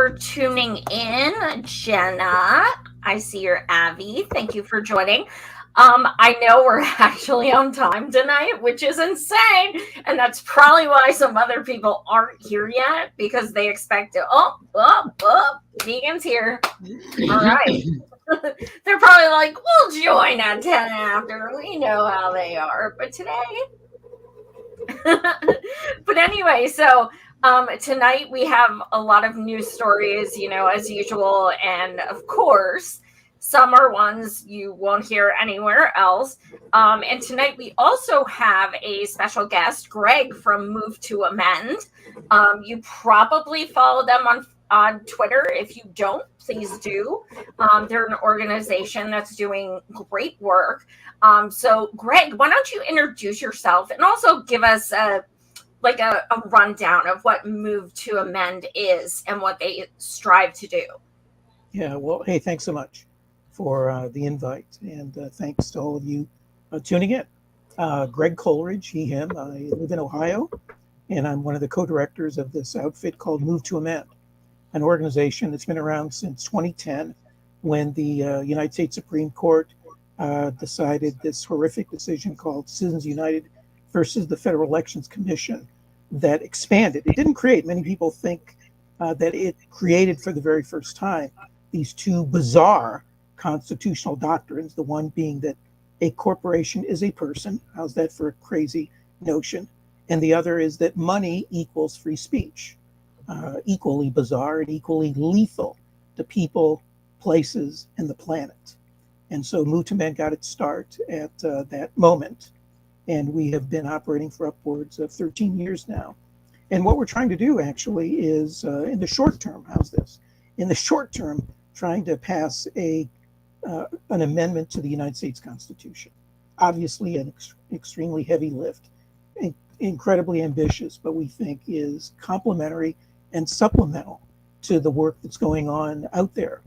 for tuning in, Jenna. I see you're Avi. Thank you for joining. I know we're actually on time tonight, which is insane. And that's probably why some other people aren't here yet because they expect to, Vegan's here. All right. They're probably like, we'll join at 10 after. We know how they are. But today, but anyway, so tonight we have a lot of news stories, as usual. And of course, some are ones you won't hear anywhere else. And tonight we also have a special guest, Greg from Move to Amend. You probably follow them on Twitter. If you don't, please do. They're an organization that's doing great work. So, Greg, why don't you introduce yourself and also give us a rundown of what Move to Amend is and what they strive to do? Yeah, well, hey, thanks so much for the invite, and thanks to all of you tuning in. Greg Coleridge, he, him. I live in Ohio, and I'm one of the co-directors of this outfit called Move to Amend, an organization that's been around since 2010 when the United States Supreme Court decided this horrific decision called Citizens United versus the Federal Elections Commission that expanded. It didn't create, many people think that it created for the very first time these two bizarre constitutional doctrines, the one being that a corporation is a person. How's that for a crazy notion? And the other is that money equals free speech. Equally bizarre and equally lethal to people, places, and the planet. And so Move to Amend got its start at that moment. And we have been operating for upwards of 13 years now. And what we're trying to do actually is, in the short term, how's this? In the short term, trying to pass an amendment to the United States Constitution. Obviously, an extremely heavy lift, incredibly ambitious, but we think is complementary and supplemental to the work that's going on out there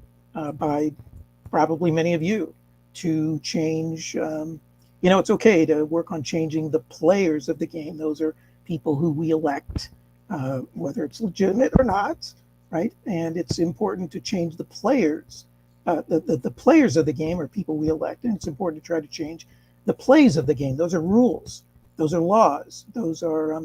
by probably many of you to change. It's okay to work on changing the players of the game. Those are people who we elect, whether it's legitimate or not, right? And it's important to change the players. The players of the game are people we elect, and it's important to try to change the plays of the game. Those are rules. Those are laws. Those are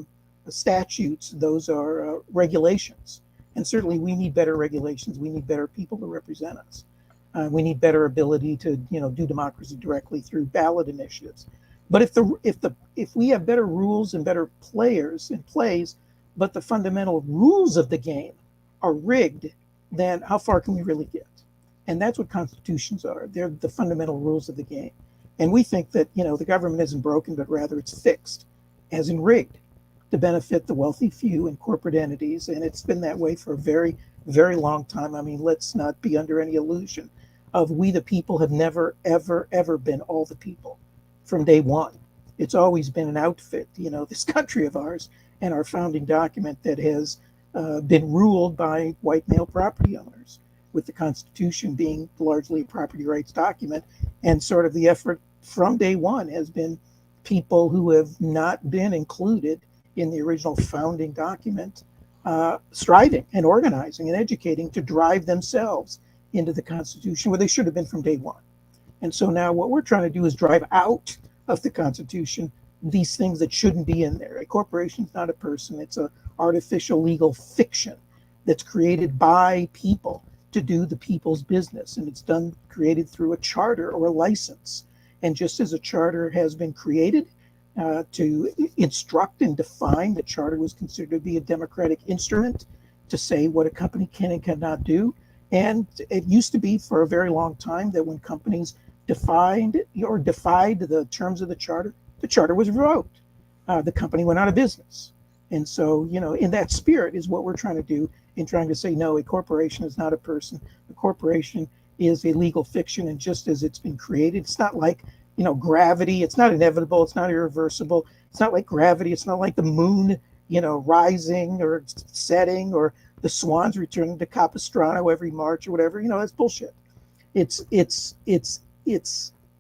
statutes. Those are regulations. And certainly we need better regulations. We need better people to represent us. We need better ability to, do democracy directly through ballot initiatives. But if we have better rules and better players and plays, but the fundamental rules of the game are rigged, then how far can we really get? And that's what constitutions are. They're the fundamental rules of the game. And we think that, the government isn't broken, but rather it's fixed, as in rigged, to benefit the wealthy few and corporate entities. And it's been that way for a very, very long time. I mean, let's not be under any illusion of we the people have never, ever, ever been all the people from day one. It's always been an outfit, this country of ours and our founding document that has been ruled by white male property owners, with the Constitution being largely a property rights document. And sort of the effort from day one has been people who have not been included in the original founding document, striving and organizing and educating to drive themselves into the Constitution where they should have been from day one. And so now what we're trying to do is drive out of the Constitution these things that shouldn't be in there. A corporation is not a person. It's an artificial legal fiction that's created by people to do the people's business. And it's created through a charter or a license. And just as a charter has been created to instruct and define, the charter was considered to be a democratic instrument to say what a company can and cannot do. And it used to be for a very long time that when companies defined or defied the terms of the charter was revoked. The company went out of business. And so, in that spirit is what we're trying to do in trying to say, no, a corporation is not a person. A corporation is a legal fiction. And just as it's been created, it's not like, gravity. It's not inevitable. It's not irreversible. It's not like gravity. It's not like the moon, rising or setting, or the swans returning to Capistrano every March or whatever. That's bullshit. It's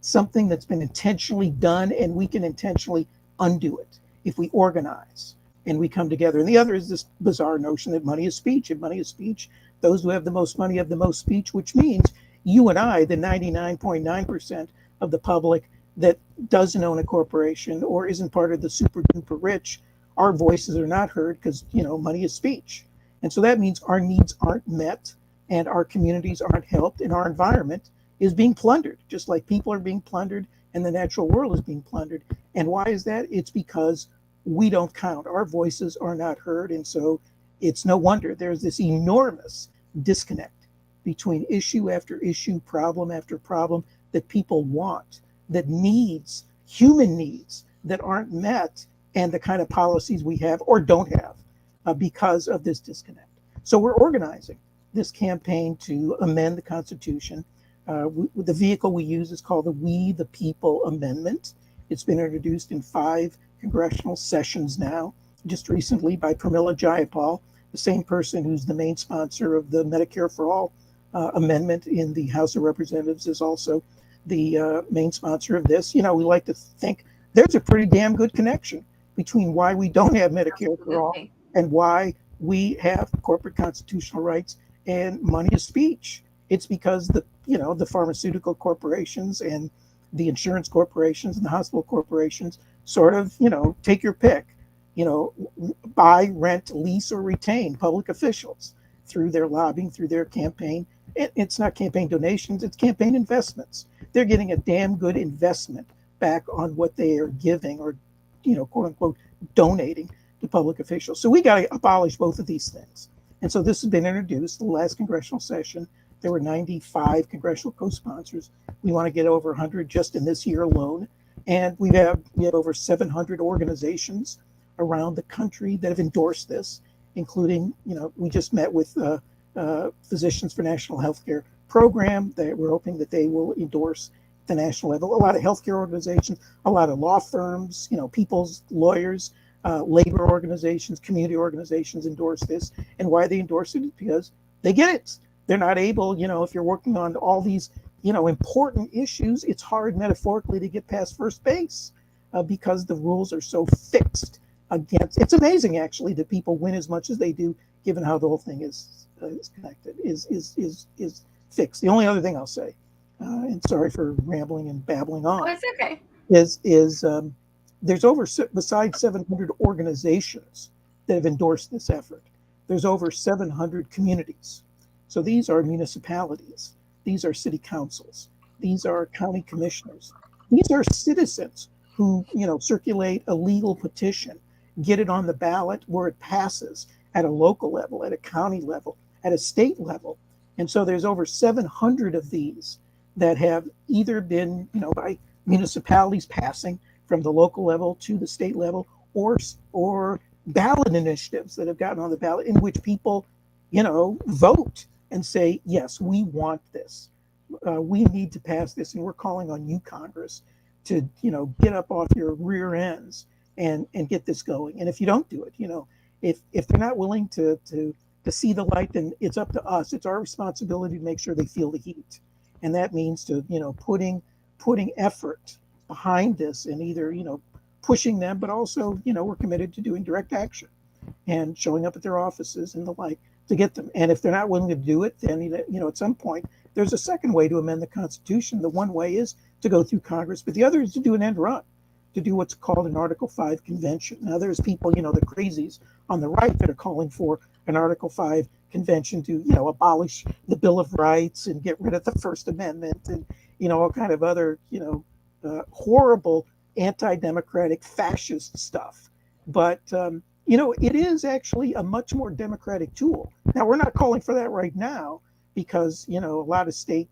something that's been intentionally done, and we can intentionally undo it if we organize and we come together. And the other is this bizarre notion that money is speech. If money is speech, Those who have the most money have the most speech, which means you and I, the 99.9% of the public that doesn't own a corporation or isn't part of the super duper rich, our voices are not heard because, money is speech. And so that means our needs aren't met and our communities aren't helped and our environment is being plundered, just like people are being plundered and the natural world is being plundered. And why is that? It's because we don't count. Our voices are not heard. And so it's no wonder there's this enormous disconnect between issue after issue, problem after problem that people want, that needs, human needs that aren't met, and the kind of policies we have or don't have because of this disconnect. So we're organizing this campaign to amend the Constitution. The vehicle we use is called the We the People Amendment. It's been introduced in 5 congressional sessions now, just recently by Pramila Jayapal, the same person who's the main sponsor of the Medicare for All amendment in the House of Representatives, is also the main sponsor of this. We like to think there's a pretty damn good connection between why we don't have Medicare for all and why we have corporate constitutional rights and money is speech. It's because the pharmaceutical corporations and the insurance corporations and the hospital corporations sort of, take your pick, buy, rent, lease, or retain public officials through their lobbying, through their campaign. It's not campaign donations, it's campaign investments. They're getting a damn good investment back on what they are giving or, quote unquote, donating to public officials. So we got to abolish both of these things. And so this has been introduced the last congressional session. There were 95 congressional co-sponsors. We want to get over 100 just in this year alone. And we have over 700 organizations around the country that have endorsed this, including, we just met with Physicians for National Healthcare program that we're hoping that they will endorse the national level. A lot of healthcare organizations, a lot of law firms, people's lawyers, labor organizations, community organizations endorse this. And why they endorse it is because they get it. They're not able, if you're working on all these, important issues, it's hard metaphorically to get past first base because the rules are so fixed against. It's amazing actually that people win as much as they do, given how the whole thing is connected, is fixed. The only other thing I'll say, and sorry for rambling and babbling on, it's okay, is there's besides 700 organizations that have endorsed this effort, there's over 700 communities. So these are municipalities, these are city councils, these are county commissioners, these are citizens who, circulate a legal petition, get it on the ballot where it passes at a local level, at a county level, at a state level. And so there's over 700 of these that have either been, by municipalities passing from the local level to the state level, or ballot initiatives that have gotten on the ballot in which people, vote and say, yes, we want this. We need to pass this, and we're calling on you, Congress, to, get up off your rear ends and get this going. And if you don't do it, if they're not willing to see the light, then it's up to us. It's our responsibility to make sure they feel the heat. And that means to, putting effort behind this and either, pushing them, but also, we're committed to doing direct action and showing up at their offices and the like to get them. And if they're not willing to do it, then, at some point, there's a second way to amend the Constitution. The one way is to go through Congress, but the other is to do an end run, to do what's called an Article 5 convention. Now, there's people, the crazies on the right that are calling for an Article 5 convention to, abolish the Bill of Rights and get rid of the First Amendment and, all kind of other, horrible anti-democratic fascist stuff. But, it is actually a much more democratic tool. Now, we're not calling for that right now because, a lot of state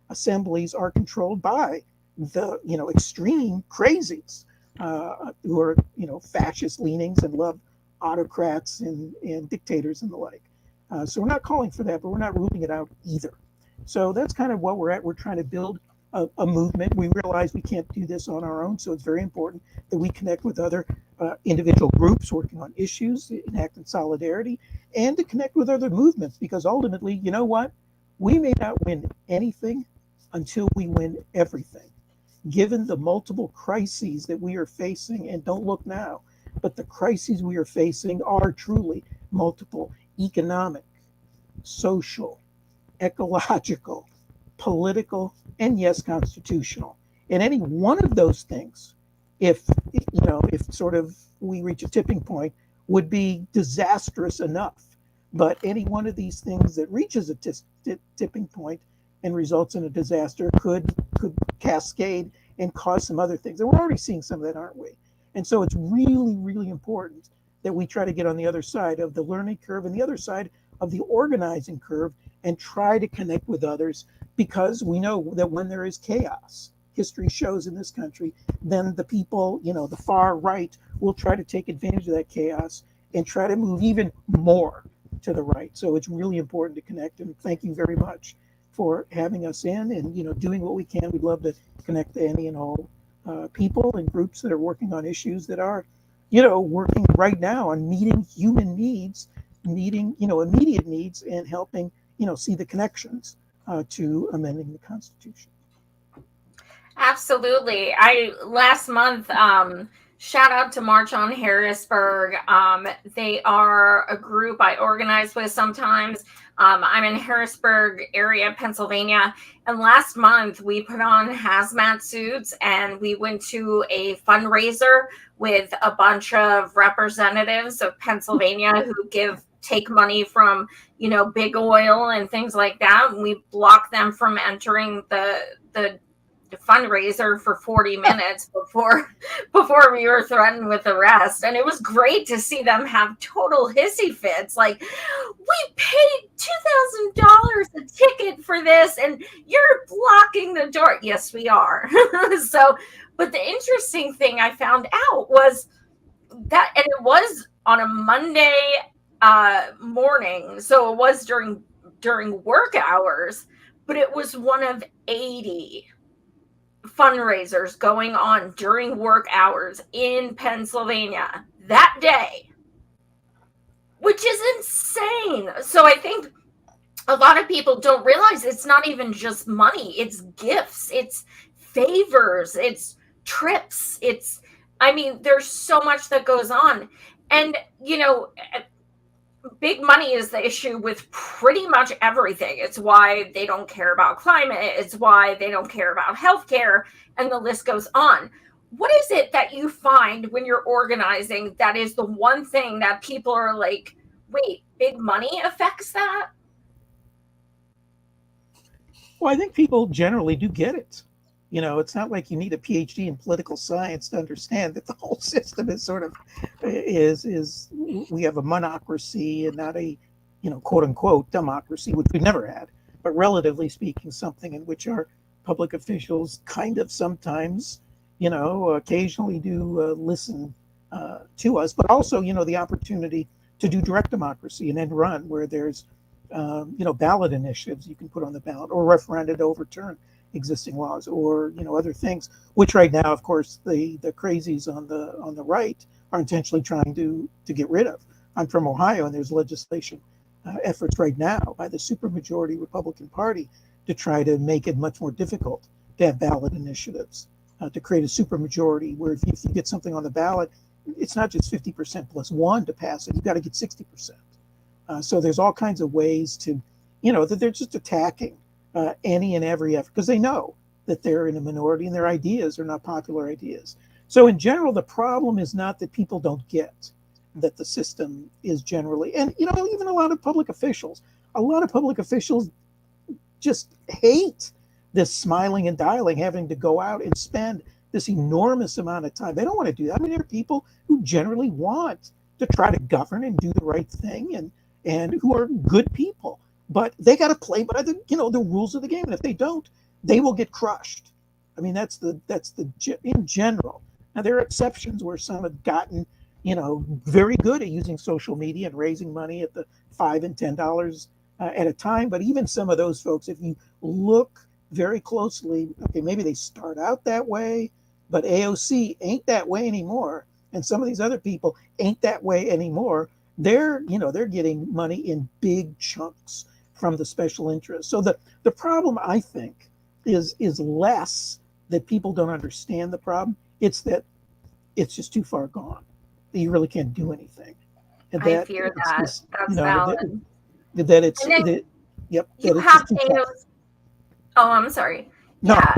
assemblies are controlled by the, extreme crazies who are, fascist leanings and love autocrats and dictators and the like. So we're not calling for that, but we're not ruling it out either. So that's kind of what we're at. We're trying to build a movement. We realize we can't do this on our own, so it's very important that we connect with other individual groups working on issues, enact in solidarity, and to connect with other movements, because ultimately, you know what? We may not win anything until we win everything. Given the multiple crises that we are facing, and don't look now, but the crises we are facing are truly multiple: economic, social, ecological, political, and yes, constitutional. And any one of those things, if if sort of we reach a tipping point, would be disastrous enough. But any one of these things that reaches a tipping point and results in a disaster could cascade and cause some other things. And we're already seeing some of that, aren't we? And so it's really, really important that we try to get on the other side of the learning curve and the other side of the organizing curve and try to connect with others, because we know that when there is chaos, history shows in this country, then the people, the far right will try to take advantage of that chaos and try to move even more to the right. So it's really important to connect. And thank you very much for having us in and doing what we can. We'd love to connect to any and all people and groups that are working on issues that are, working right now on meeting human needs, meeting immediate needs, and helping see the connections to amending the Constitution. Absolutely. I last month, shout out to March on Harrisburg. They are a group I organize with sometimes. I'm in Harrisburg area, Pennsylvania. And last month we put on hazmat suits and we went to a fundraiser with a bunch of representatives of Pennsylvania who take money from, big oil and things like that. And we block them from entering the fundraiser for 40 minutes before we were threatened with arrest. And it was great to see them have total hissy fits, like, we paid $2,000 a ticket for this and you're blocking the door. Yes, we are. So, but the interesting thing I found out was that, and it was on a Monday morning, so it was during work hours, but it was one of 80 fundraisers going on during work hours in Pennsylvania that day, which is insane. So I think a lot of people don't realize it's not even just money, it's gifts, it's favors, it's trips, there's so much that goes on. And big money is the issue with pretty much everything. It's why they don't care about climate. It's why they don't care about healthcare, and the list goes on. What is it that you find when you're organizing that is the one thing that people are like, wait, big money affects that? Well, I think people generally do get it. It's not like you need a PhD in political science to understand that the whole system is sort of we have a monocracy and not a, quote unquote democracy, which we've never had, but relatively speaking, something in which our public officials kind of sometimes, occasionally do listen to us, but also, the opportunity to do direct democracy and end run where there's, ballot initiatives you can put on the ballot or referenda to overturn existing laws or other things, which right now, of course, the crazies on the right are intentionally trying to get rid of. I'm from Ohio, and there's legislation efforts right now by the supermajority Republican Party to try to make it much more difficult to have ballot initiatives, to create a supermajority where if you get something on the ballot, it's not just 50% plus one to pass it, you've got to get 60%. So there's all kinds of ways to, that they're just attacking any and every effort because they know that they're in a minority and their ideas are not popular ideas. So in general, the problem is not that people don't get that the system is generally, and even a lot of public officials just hate this smiling and dialing, having to go out and spend this enormous amount of time. They don't want to do that. There are people who generally want to try to govern and do the right thing and who are good people. But they got to play by the rules of the game, and if they don't, they will get crushed. That's the in general. Now there are exceptions where some have gotten very good at using social media and raising money at the $5 and $10 at a time. But even some of those folks, if you look very closely, okay, maybe they start out that way, but AOC ain't that way anymore, and some of these other people ain't that way anymore. They're getting money in big chunks from the special interests. So the problem, I think, is less that people don't understand the problem. It's that it's just too far gone. That you really can't do anything. And I fear that. That's valid. that it's And then that, yep, you that it's have just too tough. AOC. Oh, I'm sorry. No, Yeah,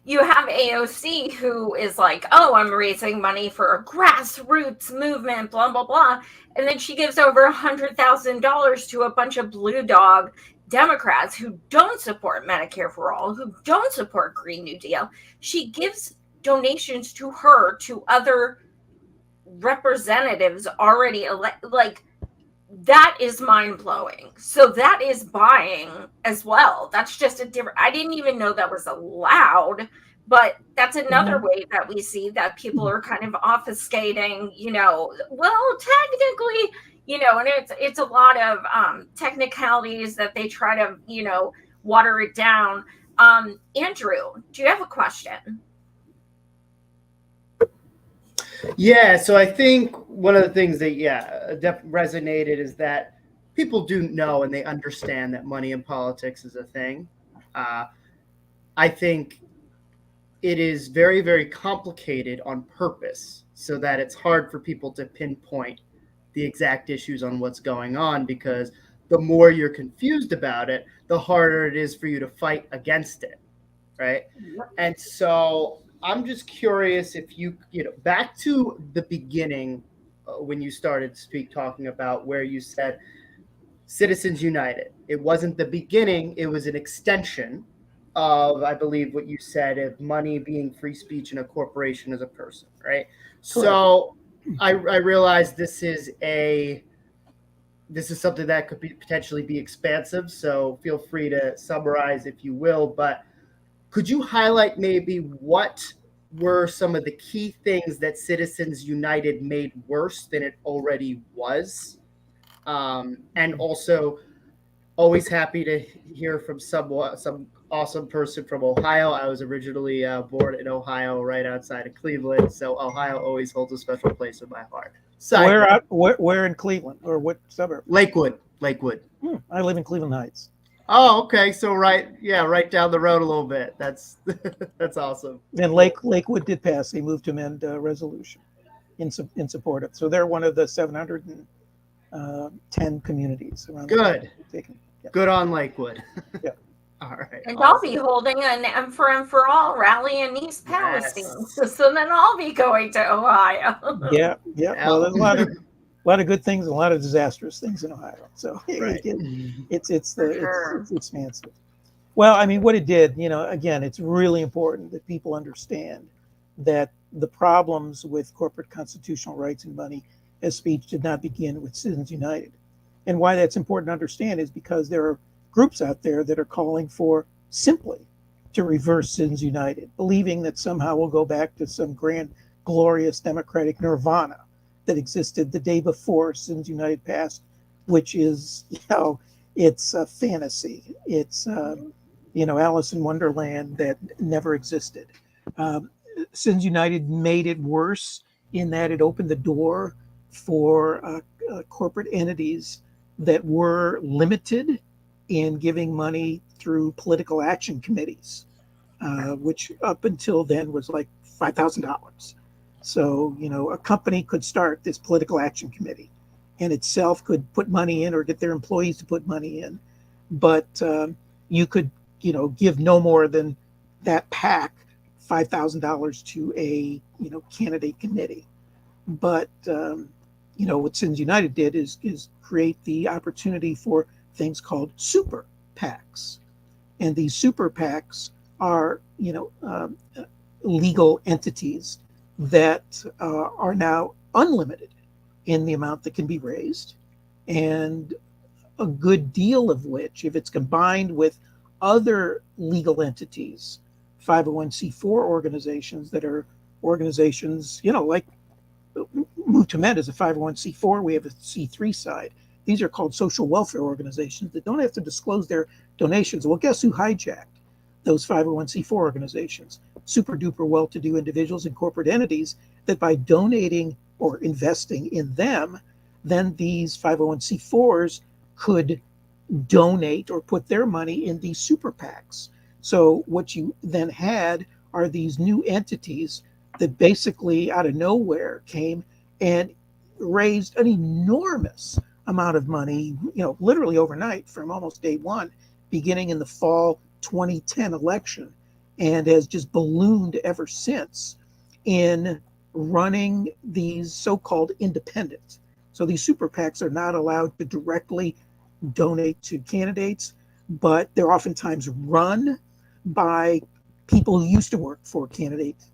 you have AOC who is like, oh, I'm raising money for a grassroots movement, blah, blah, blah. And then she gives over $100,000 to a bunch of blue dog Democrats who don't support Medicare for all, who don't support Green New Deal. She gives donations to her, to other representatives already like that is mind blowing. So that is buying as well. That's just a different, I didn't even know that was allowed, but that's another Mhm. way that we see that people are kind of obfuscating, well, technically, and it's a lot of technicalities that they try to, water it down. Andrew, do you have a question? Yeah, so I think one of the things that resonated is that people do know and they understand that money in politics is a thing. I think it is very, very complicated on purpose so that it's hard for people to pinpoint the exact issues on what's going on, because the more you're confused about it, the harder it is for you to fight against it, right? And so I'm just curious if back to the beginning, when you started to speak, talking about where you said Citizens United. It wasn't the beginning, it was an extension of, I believe, what you said of money being free speech and a corporation as a person, right? correct. So I realize this is something that could potentially be expansive. So feel free to summarize if you will, but could you highlight maybe what were some of the key things that Citizens United made worse than it already was? And also, always happy to hear from some awesome person from Ohio. I was originally born in Ohio, right outside of Cleveland, so Ohio always holds a special place in my heart. Where in Cleveland, or what suburb? Lakewood. I live in Cleveland Heights. Oh, okay. So right down the road a little bit. That's that's awesome. And Lakewood did pass a move to amend resolution in support of. So they're one of the 710 communities around. Good. Yeah. Good on Lakewood. Yeah. All right. And awesome. I'll be holding an M for All rally in East Palestine. So then I'll be going to Ohio. Yeah. Well, there's a lot of good things and a lot of disastrous things in Ohio. So Right. it's expansive. Well, I mean, what it did, again, it's really important that people understand that the problems with corporate constitutional rights and money as speech did not begin with Citizens United. And why that's important to understand is because there are groups out there that are calling for simply to reverse Citizens United, believing that somehow we'll go back to some grand, glorious democratic nirvana that existed the day before Citizens United passed, which is, it's a fantasy. It's, Alice in Wonderland that never existed. Citizens United made it worse in that it opened the door for corporate entities that were limited in giving money through political action committees, which up until then was like $5,000. So, a company could start this political action committee and itself could put money in or get their employees to put money in. But you could, give no more than that PAC $5,000 to a, candidate committee. But, what Citizens United did is create the opportunity for things called super PACs. And these super PACs are, legal entities that are now unlimited in the amount that can be raised, and a good deal of which, if it's combined with other legal entities, 501c4 organizations that are organizations, like Move to Amend is a 501c4, we have a C3 side. These are called social welfare organizations that don't have to disclose their donations. Well, guess who hijacked those 501c4 organizations? Super duper well-to-do individuals and corporate entities that by donating or investing in them, then these 501c4s could donate or put their money in these super PACs. So what you then had are these new entities that basically out of nowhere came and raised an enormous amount of money, literally overnight from almost day one, beginning in the fall 2010 election, and has just ballooned ever since in running these so-called independents. So these super PACs are not allowed to directly donate to candidates, but they're oftentimes run by people who used to work for candidates.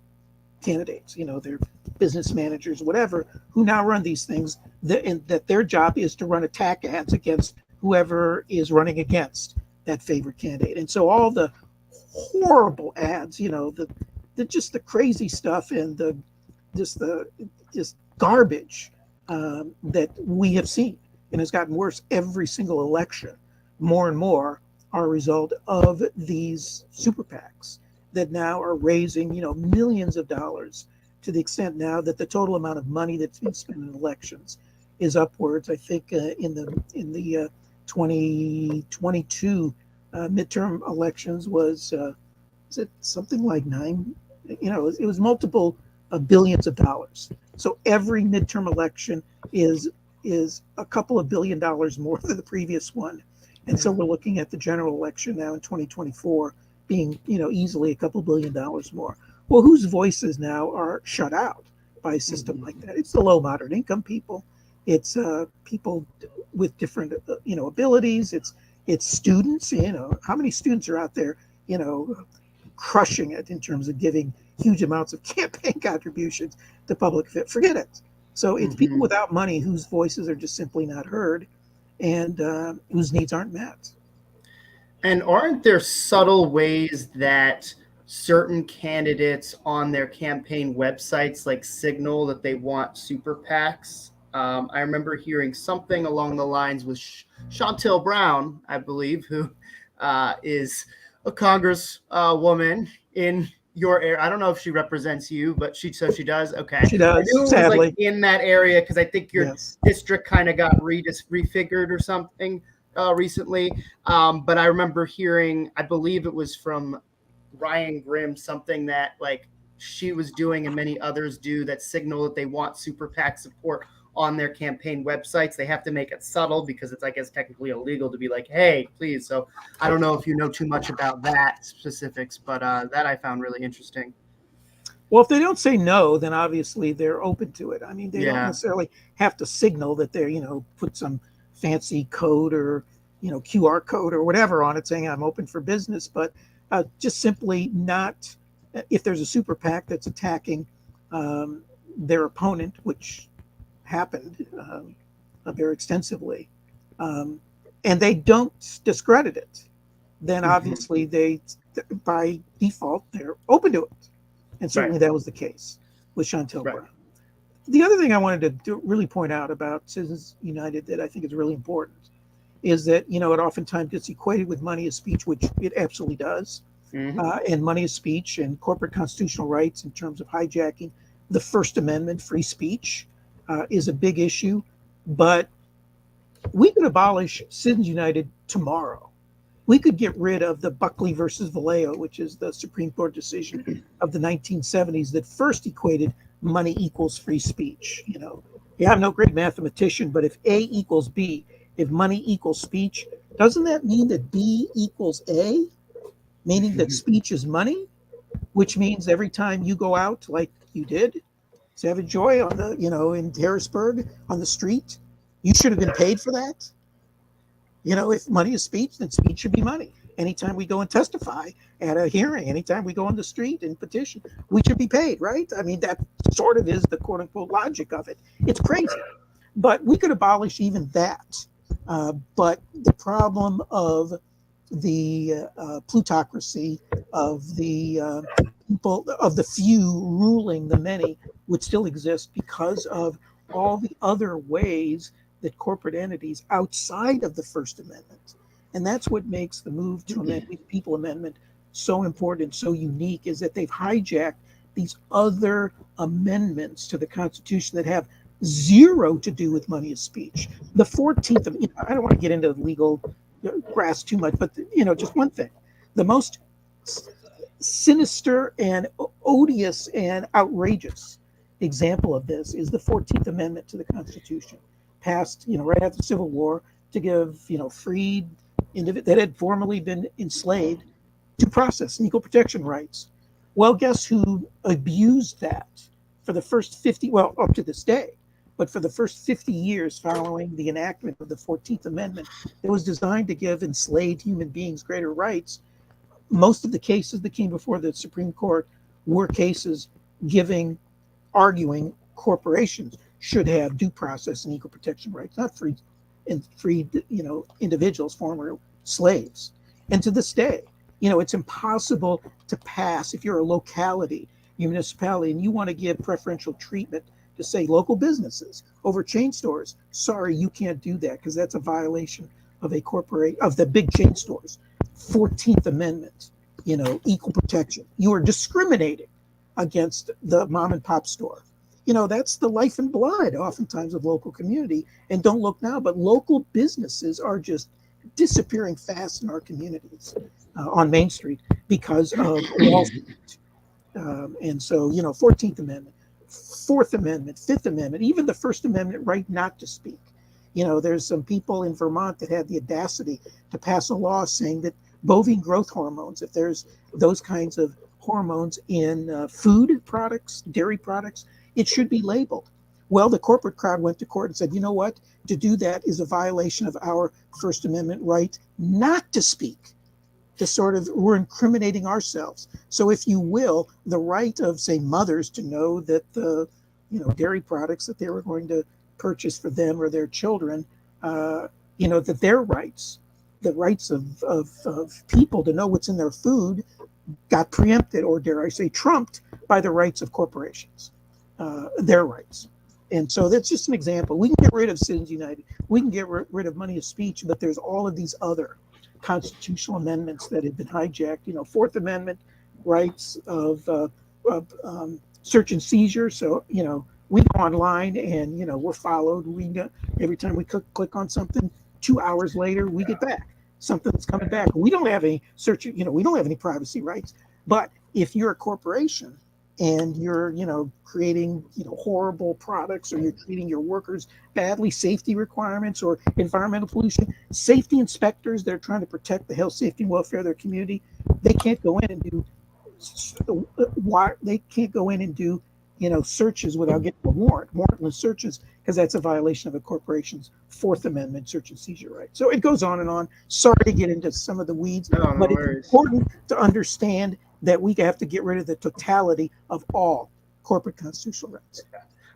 They're business managers, whatever, who now run these things, and that their job is to run attack ads against whoever is running against that favorite candidate. And so all the horrible ads, just the crazy stuff and the garbage that we have seen, and has gotten worse every single election, more and more, are a result of these super PACs that now are raising, millions of dollars, to the extent now that the total amount of money that's been spent in elections is upwards. I think in the 2022 midterm elections was it something like it was multiple billions of dollars. So every midterm election is a couple of $1 billion more than the previous one. And so we're looking at the general election now in 2024 being, easily a couple $1 billion more. Well, whose voices now are shut out by a system like that? It's the low moderate income people. It's people with different, abilities. It's students. How many students are out there, crushing it in terms of giving huge amounts of campaign contributions to public fit? Forget it. So it's people without money whose voices are just simply not heard, and whose needs aren't met. And aren't there subtle ways that certain candidates on their campaign websites signal that they want super PACs? I remember hearing something along the lines with Shontel Brown, I believe, who is a congresswoman in your area. I don't know if she represents you, but she does. Okay, she does. I knew it sadly. was in that area because I think your district kind of got refigured or something recently. But I remember hearing, I believe it was from Ryan Grimm, something that she was doing and many others do that signal that they want super PAC support on their campaign websites. They have to make it subtle because it's, I guess, technically illegal to be like, hey, please. So I don't know if you know too much about that specifics, but that I found really interesting. Well, if they don't say no, then obviously they're open to it. I mean, they don't necessarily have to signal that they're, put some fancy code or, QR code or whatever on it saying I'm open for business, but just simply not, if there's a super PAC that's attacking their opponent, which happened very extensively, and they don't discredit it, then obviously they, by default, they're open to it. And certainly that was the case with Shontel Brown. The other thing I wanted to really point out about Citizens United that I think is really important is that, it oftentimes gets equated with money is speech, which it absolutely does. And money is speech and corporate constitutional rights in terms of hijacking the First Amendment, free speech, is a big issue. But we could abolish Citizens United tomorrow. We could get rid of the Buckley versus Vallejo, which is the Supreme Court decision of the 1970s that first equated money equals free speech. I'm no great mathematician, but if A equals B, if money equals speech, doesn't that mean that B equals A? Meaning that speech is money, which means every time you go out like you did, Savage Joy on the, in Harrisburg on the street, you should have been paid for that. If money is speech, then speech should be money. Anytime we go and testify at a hearing, anytime we go on the street and petition, we should be paid, right? I mean, that sort of is the quote unquote logic of it. It's crazy, but we could abolish even that. But the problem of the plutocracy of the people, of the few ruling the many, would still exist because of all the other ways that corporate entities outside of the First Amendment. And that's what makes the move to amend the People Amendment so important, so unique, is that they've hijacked these other amendments to the Constitution that have zero to do with money as speech. The 14th, I don't want to get into legal grass too much, but just one thing. The most sinister and odious and outrageous example of this is the 14th Amendment to the Constitution, passed, right after the Civil War to give, freed that had formerly been enslaved due process and equal protection rights. Well, guess who abused that for the first 50, well, up to this day, but for the first 50 years following the enactment of the 14th Amendment that was designed to give enslaved human beings greater rights. Most of the cases that came before the Supreme Court were cases arguing corporations should have due process and equal protection rights, not freed, individuals, former slaves. And to this day, it's impossible to pass if you're a locality, your municipality, and you want to give preferential treatment to, say, local businesses over chain stores. Sorry, you can't do that because that's a violation of the big chain stores. 14th Amendment, equal protection. You are discriminating against the mom and pop store. That's the life and blood oftentimes of local community. And don't look now, but local businesses are just disappearing fast in our communities on Main Street because of Wall Street. And so, 14th Amendment, 4th Amendment, 5th Amendment, even the First Amendment right not to speak. There's some people in Vermont that had the audacity to pass a law saying that bovine growth hormones, if there's those kinds of hormones in food products, dairy products, it should be labeled. Well, the corporate crowd went to court and said, you know what? To do that is a violation of our First Amendment right not to speak. We're incriminating ourselves. So if you will, the right of, say, mothers to know that the, dairy products that they were going to purchase for them or their children, that their rights, the rights of people to know what's in their food got preempted, or dare I say trumped, by the rights of corporations, their rights. And so that's just an example. We can get rid of Citizens United. We can get rid of money of speech, but there's all of these other constitutional amendments that have been hijacked. Fourth Amendment rights of search and seizure. So, we go online and, we're followed. Every time we click on something, 2 hours later, we get back something that's coming back. We don't have any search, we don't have any privacy rights. But if you're a corporation and you're, creating, horrible products, or you're treating your workers badly, safety requirements or environmental pollution, safety inspectors that are trying to protect the health, safety, and welfare of their community, they can't go in and do searches without getting a warrantless searches, because that's a violation of a corporation's Fourth Amendment search and seizure right. So it goes on and on. Sorry to get into some of the weeds, but it's important to understand that we have to get rid of the totality of all corporate constitutional rights.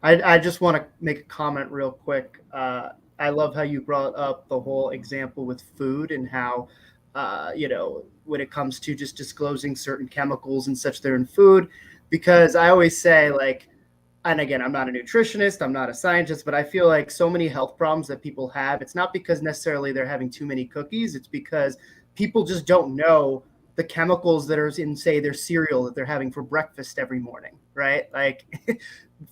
I just want to make a comment real quick. I love how you brought up the whole example with food and how, when it comes to just disclosing certain chemicals and such that are in food, because I always say, like, and again, I'm not a nutritionist, I'm not a scientist, but I feel like so many health problems that people have, it's not because necessarily they're having too many cookies, it's because people just don't know the chemicals that are in, say, their cereal that they're having for breakfast every morning, right? Like,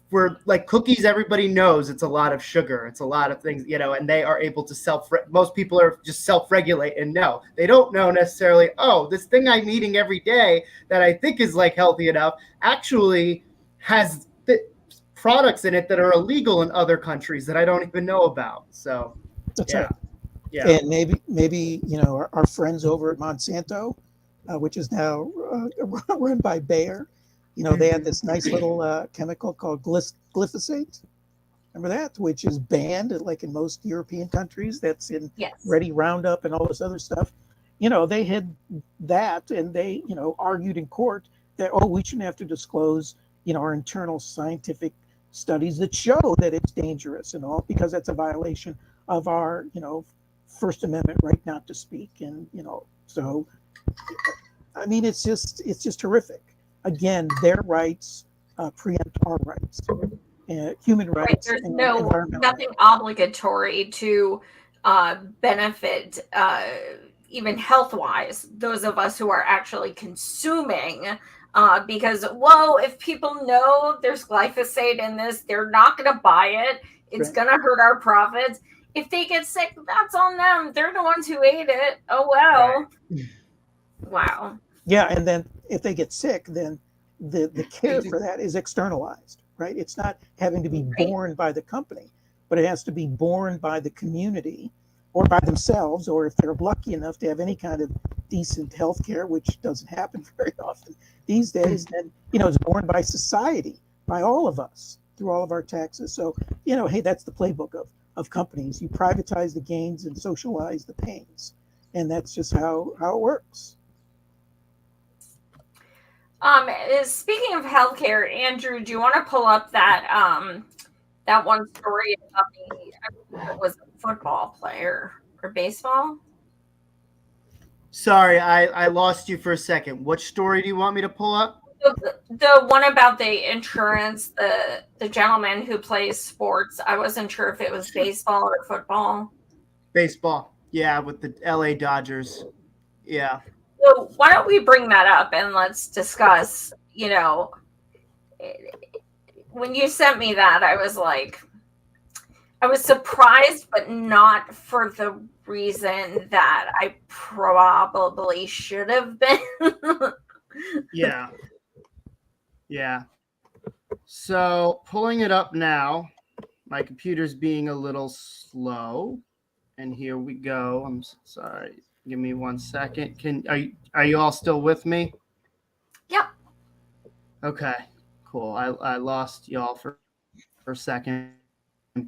we're like cookies, everybody knows it's a lot of sugar, it's a lot of things, and they are able to most people are just self-regulate and know. They don't know necessarily, oh, this thing I'm eating every day that I think is like healthy enough actually has products in it that are illegal in other countries that I don't even know about. So that's right. Yeah. And maybe our friends over at Monsanto, which is now run by Bayer, they had this nice little chemical called glyphosate. Remember that? Which is banned, like in most European countries. That's in Ready Roundup and all this other stuff. They had that, and they, argued in court that, we shouldn't have to disclose, our internal scientific studies that show that it's dangerous and all, because that's a violation of our, First Amendment right not to speak. And, so, I mean, it's just horrific. Again, their rights preempt our rights, human rights. Right. There's nothing obligatory to benefit, even health-wise, those of us who are actually consuming. Because, if people know there's glyphosate in this, they're not going to buy it. It's going to hurt our profits. If they get sick, that's on them. They're the ones who ate it. Oh, well. Right. Wow. Yeah, and then if they get sick, then the care for that is externalized, right? It's not having to be borne by the company. but it has to be borne by the community or by themselves, or if they're lucky enough to have any kind of decent health care, which doesn't happen very often these days, then, it's borne by society, by all of us, through all of our taxes. So, hey, that's the playbook of companies. You privatize the gains and socialize the pains. And that's just how it works. Speaking of healthcare, Andrew, do you want to pull up that one story about it was a football player or baseball? Sorry, I lost you for a second. What story do you want me to pull up? The one about the insurance, the gentleman who plays sports. I wasn't sure if it was baseball or football. Baseball. Yeah, with the LA Dodgers. Yeah. So why don't we bring that up and let's discuss, when you sent me that, I was surprised, but not for the reason that I probably should have been. Yeah. Yeah. So pulling it up now, my computer's being a little slow. And here we go. I'm sorry. Give me 1 second. Are you all still with me? Yep. Okay, cool. I lost y'all for a second.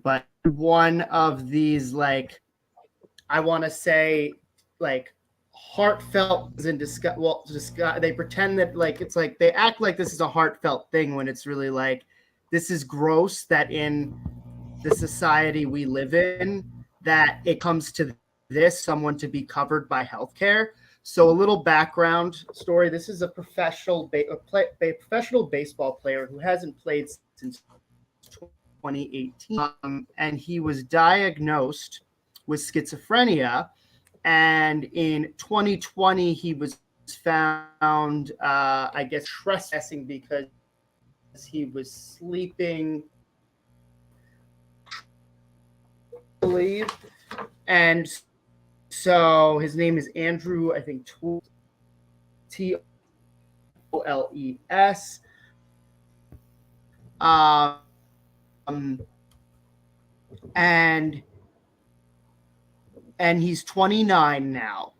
But one of these, I want to say, heartfelt is in discuss. Well, they pretend that it's they act like this is a heartfelt thing when it's really this is gross that in the society we live in that it comes to someone to be covered by healthcare. So a little background story. This is a professional professional baseball player who hasn't played since 2018, and he was diagnosed with schizophrenia. And in 2020, he was found, trespassing because he was sleeping, I believe. And so his name is Andrew, I think, Tolles. And he's 29 now.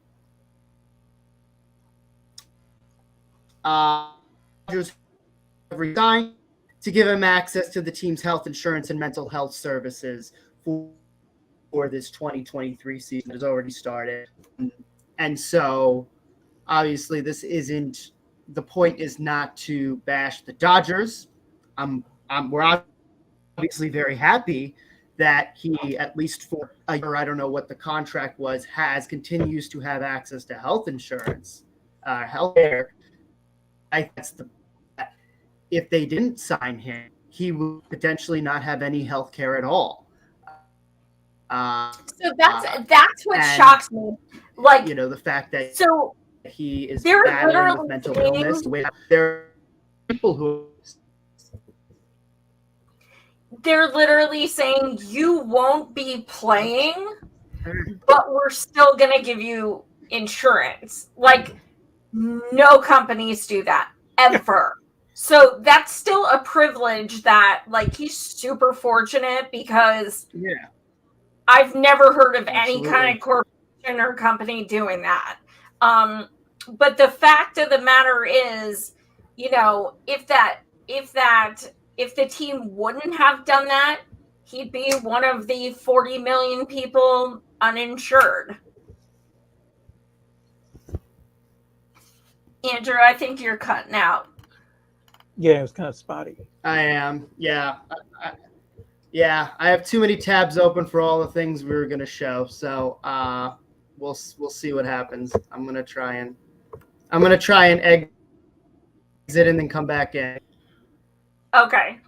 Just resigned to give him access to the team's health insurance and mental health services for this 2023 season that has already started. And so obviously the point is not to bash the Dodgers. We're obviously very happy that he, at least for a year, I don't know what the contract was, continues to have access to health insurance, health care. If they didn't sign him, he would potentially not have any health care at all. So that's what shocks me. The fact that he is they're battling with mental illness. There are people who they're literally saying you won't be playing, but we're still going to give you insurance. No companies do that ever. So that's still a privilege that he's super fortunate because I've never heard of any kind of corporation or company doing that. But the fact of the matter is, if the team wouldn't have done that, he'd be one of the 40 million people uninsured. Andrew, I think you're cutting out. Yeah, it was kind of spotty. I am. Yeah. I have too many tabs open for all the things we were going to show. So we'll see what happens. I'm going to try and exit and then come back in. Okay.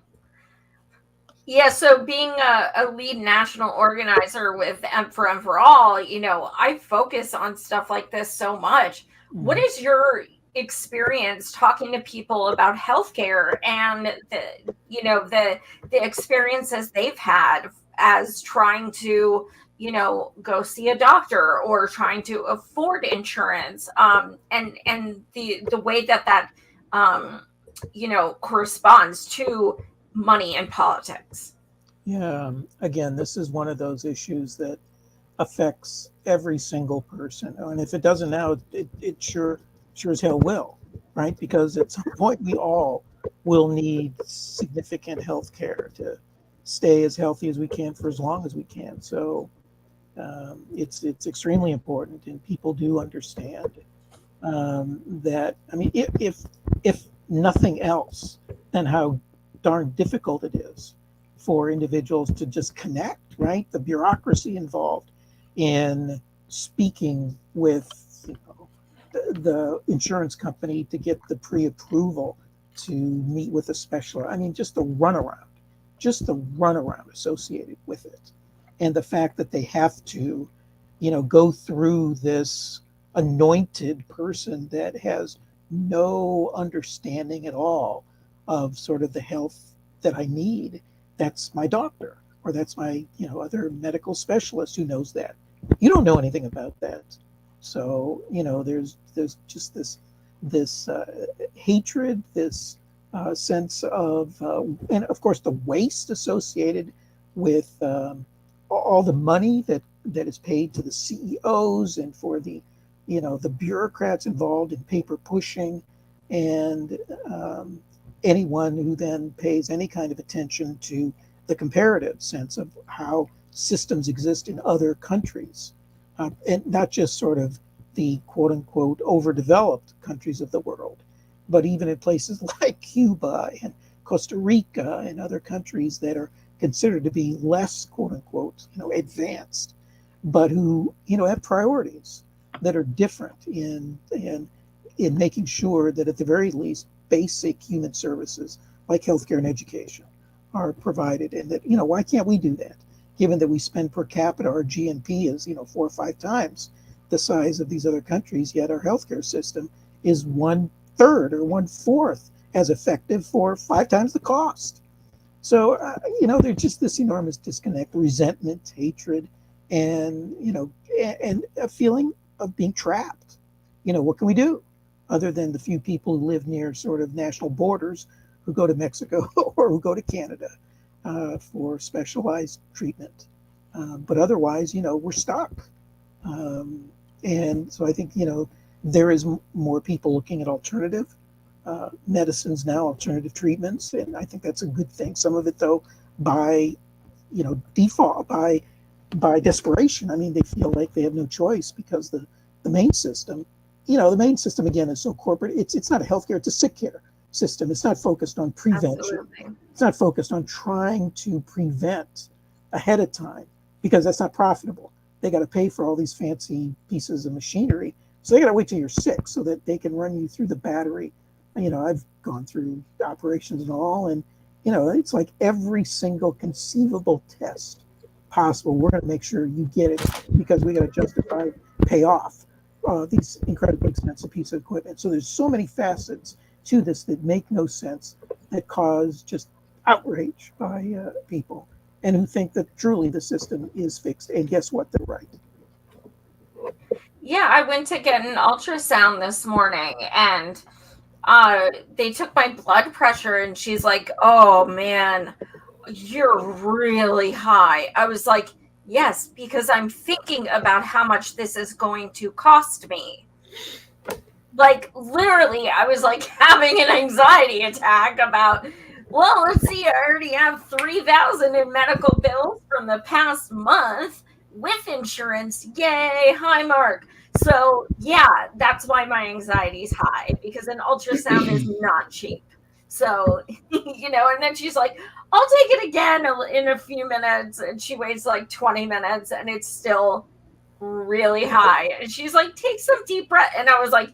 Yeah, so being a lead national organizer with M for M for All, I focus on stuff like this so much. What is your experience talking to people about healthcare and the experiences they've had as trying to go see a doctor or trying to afford insurance, and the way that corresponds to money and politics? Yeah. Again, this is one of those issues that affects every single person. And if it doesn't now, it sure as hell will, right? Because at some point we all will need significant health care to stay as healthy as we can for as long as we can. So it's extremely important, and people do understand that. I mean, if nothing else, then how darn difficult it is for individuals to just connect, right? The bureaucracy involved in speaking with, you know, the insurance company to get the pre-approval to meet with a specialist. I mean, just the runaround associated with it, and the fact that they have to, you know, go through this anointed person that has no understanding at all of sort of the health that I need. That's my doctor, or that's my, you know, other medical specialist who knows that. You don't know anything about that. So, you know, there's just this hatred, this sense of, and of course, the waste associated with all the money that is paid to the CEOs and for the, you know, the bureaucrats involved in paper pushing, and anyone who then pays any kind of attention to the comparative sense of how systems exist in other countries, and not just sort of the quote unquote overdeveloped countries of the world, but even in places like Cuba and Costa Rica and other countries that are considered to be less quote unquote, you know, advanced, but who, you know, have priorities that are different in making sure that at the very least basic human services like healthcare and education are provided. And that, you know, why can't we do that, given that we spend per capita, our GNP is, you know, 4 or 5 times the size of these other countries, yet our healthcare system is 1/3 or 1/4 as effective for 5 times the cost. So you know, there's just this enormous disconnect, resentment, hatred, and, you know, and a feeling of being trapped. You know, what can we do other than the few people who live near sort of national borders, who go to Mexico or who go to Canada for specialized treatment? But otherwise, you know, we're stuck. And so I think, you know, there is more people looking at alternative medicines now, alternative treatments, and I think that's a good thing. Some of it, though, by, you know, default, by desperation. I mean, they feel like they have no choice because the main system, you know, the main system again is so corporate. It's not a healthcare; it's a sick care system. It's not focused on prevention. Absolutely. It's not focused on trying to prevent ahead of time, because that's not profitable. They got to pay for all these fancy pieces of machinery, so they got to wait till you're sick so that they can run you through the battery. You know, I've gone through operations and all, and, you know, it's like every single conceivable test possible, we're going to make sure you get it, because we got to justify, pay off these incredibly expensive pieces of equipment. So there's so many facets to this that make no sense, that cause just outrage by people, and who think that truly the system is fixed. And guess what? They're right. Yeah, I went to get an ultrasound this morning, and they took my blood pressure, and she's like, "Oh man, you're really high." I was like, "Yes, because I'm thinking about how much this is going to cost me." Like, literally, I was like having an anxiety attack about, well, let's see, I already have 3,000 in medical bills from the past month with insurance. Yay, hi Mark. So yeah, that's why my anxiety is high, because an ultrasound is not cheap. So, you know, and then she's like, "I'll take it again in a few minutes." And she waits like 20 minutes and it's still really high. And she's like, "Take some deep breath." And I was like,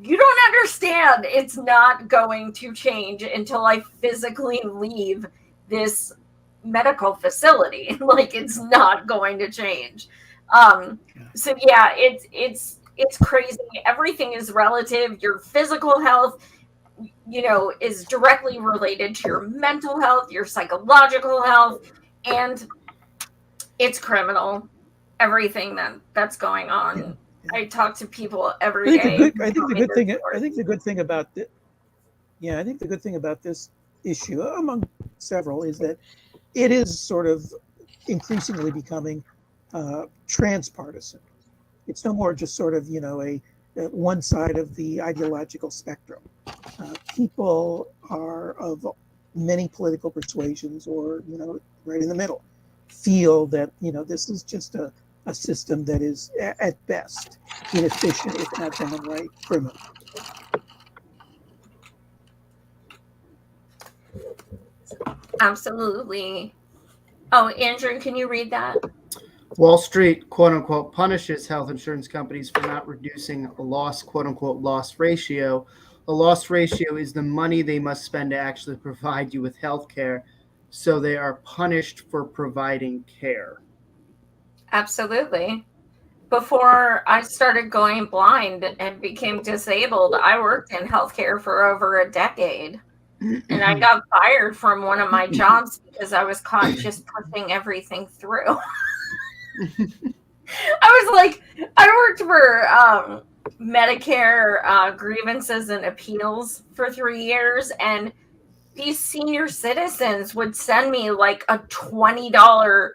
"You don't understand. It's not going to change until I physically leave this medical facility. Like, it's not going to change." So yeah, it's crazy. Everything is relative. Your physical health, you know, is directly related to your mental health, your psychological health, and it's criminal. Everything that's going on. Yeah. I talk to people I every think the day. good. I think the good thing. I think the good thing about this. Yeah, I think the good thing about this issue, among several, is that it is sort of increasingly becoming transpartisan. It's no more just sort of, a one side of the ideological spectrum. People are of many political persuasions, or right in the middle, feel that this is just a system that is at best inefficient, if not downright criminal. Absolutely. Oh, Andrew, can you read that? Wall Street, quote unquote, punishes health insurance companies for not reducing a loss, quote unquote, loss ratio. A loss ratio is the money they must spend to actually provide you with health care. So they are punished for providing care. Absolutely. Before I started going blind and became disabled, I worked in healthcare for over a decade. And I got fired from one of my jobs because I was caught just pushing everything through. I worked for Medicare grievances and appeals for 3 years, and these senior citizens would send me like a $20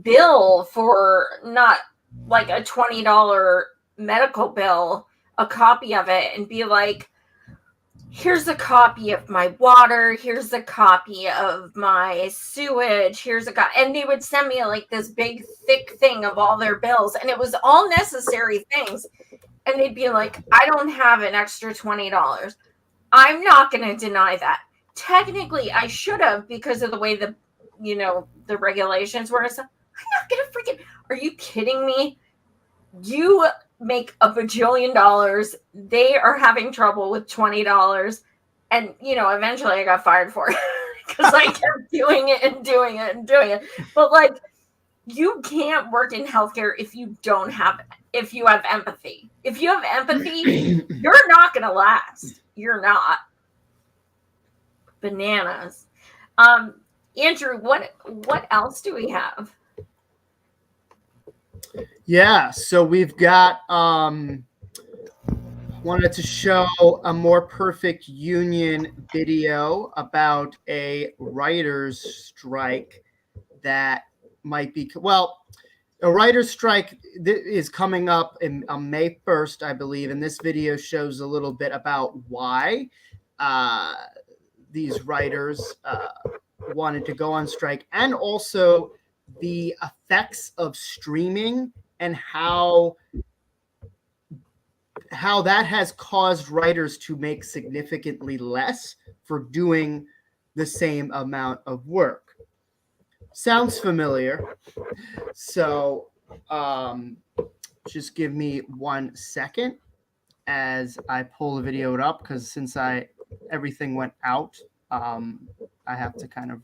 bill for not like a $20 medical bill, a copy of it, and be like, here's a copy of my water, here's a copy of my sewage, and they would send me like this big thick thing of all their bills, and it was all necessary things, and they'd be like, I don't have an extra $20. I'm not going to deny that. Technically I should have, because of the way the regulations were. So I'm not going to freaking, are you kidding me? You make a bajillion dollars. They are having trouble with $20. And, eventually I got fired for it because I kept doing it and doing it and doing it. But like, you can't work in healthcare if you have empathy. If you have empathy, you're not going to last. You're not. Bananas. Andrew, what else do we have? Yeah, so we've got wanted to show a more perfect union video about a writer's strike that might be, a writer's strike is coming up on May 1st, I believe, and this video shows a little bit about why these writers wanted to go on strike, and also the effects of streaming and how that has caused writers to make significantly less for doing the same amount of work. Sounds familiar. So just give me 1 second as I pull the video up, because since everything went out, I have to kind of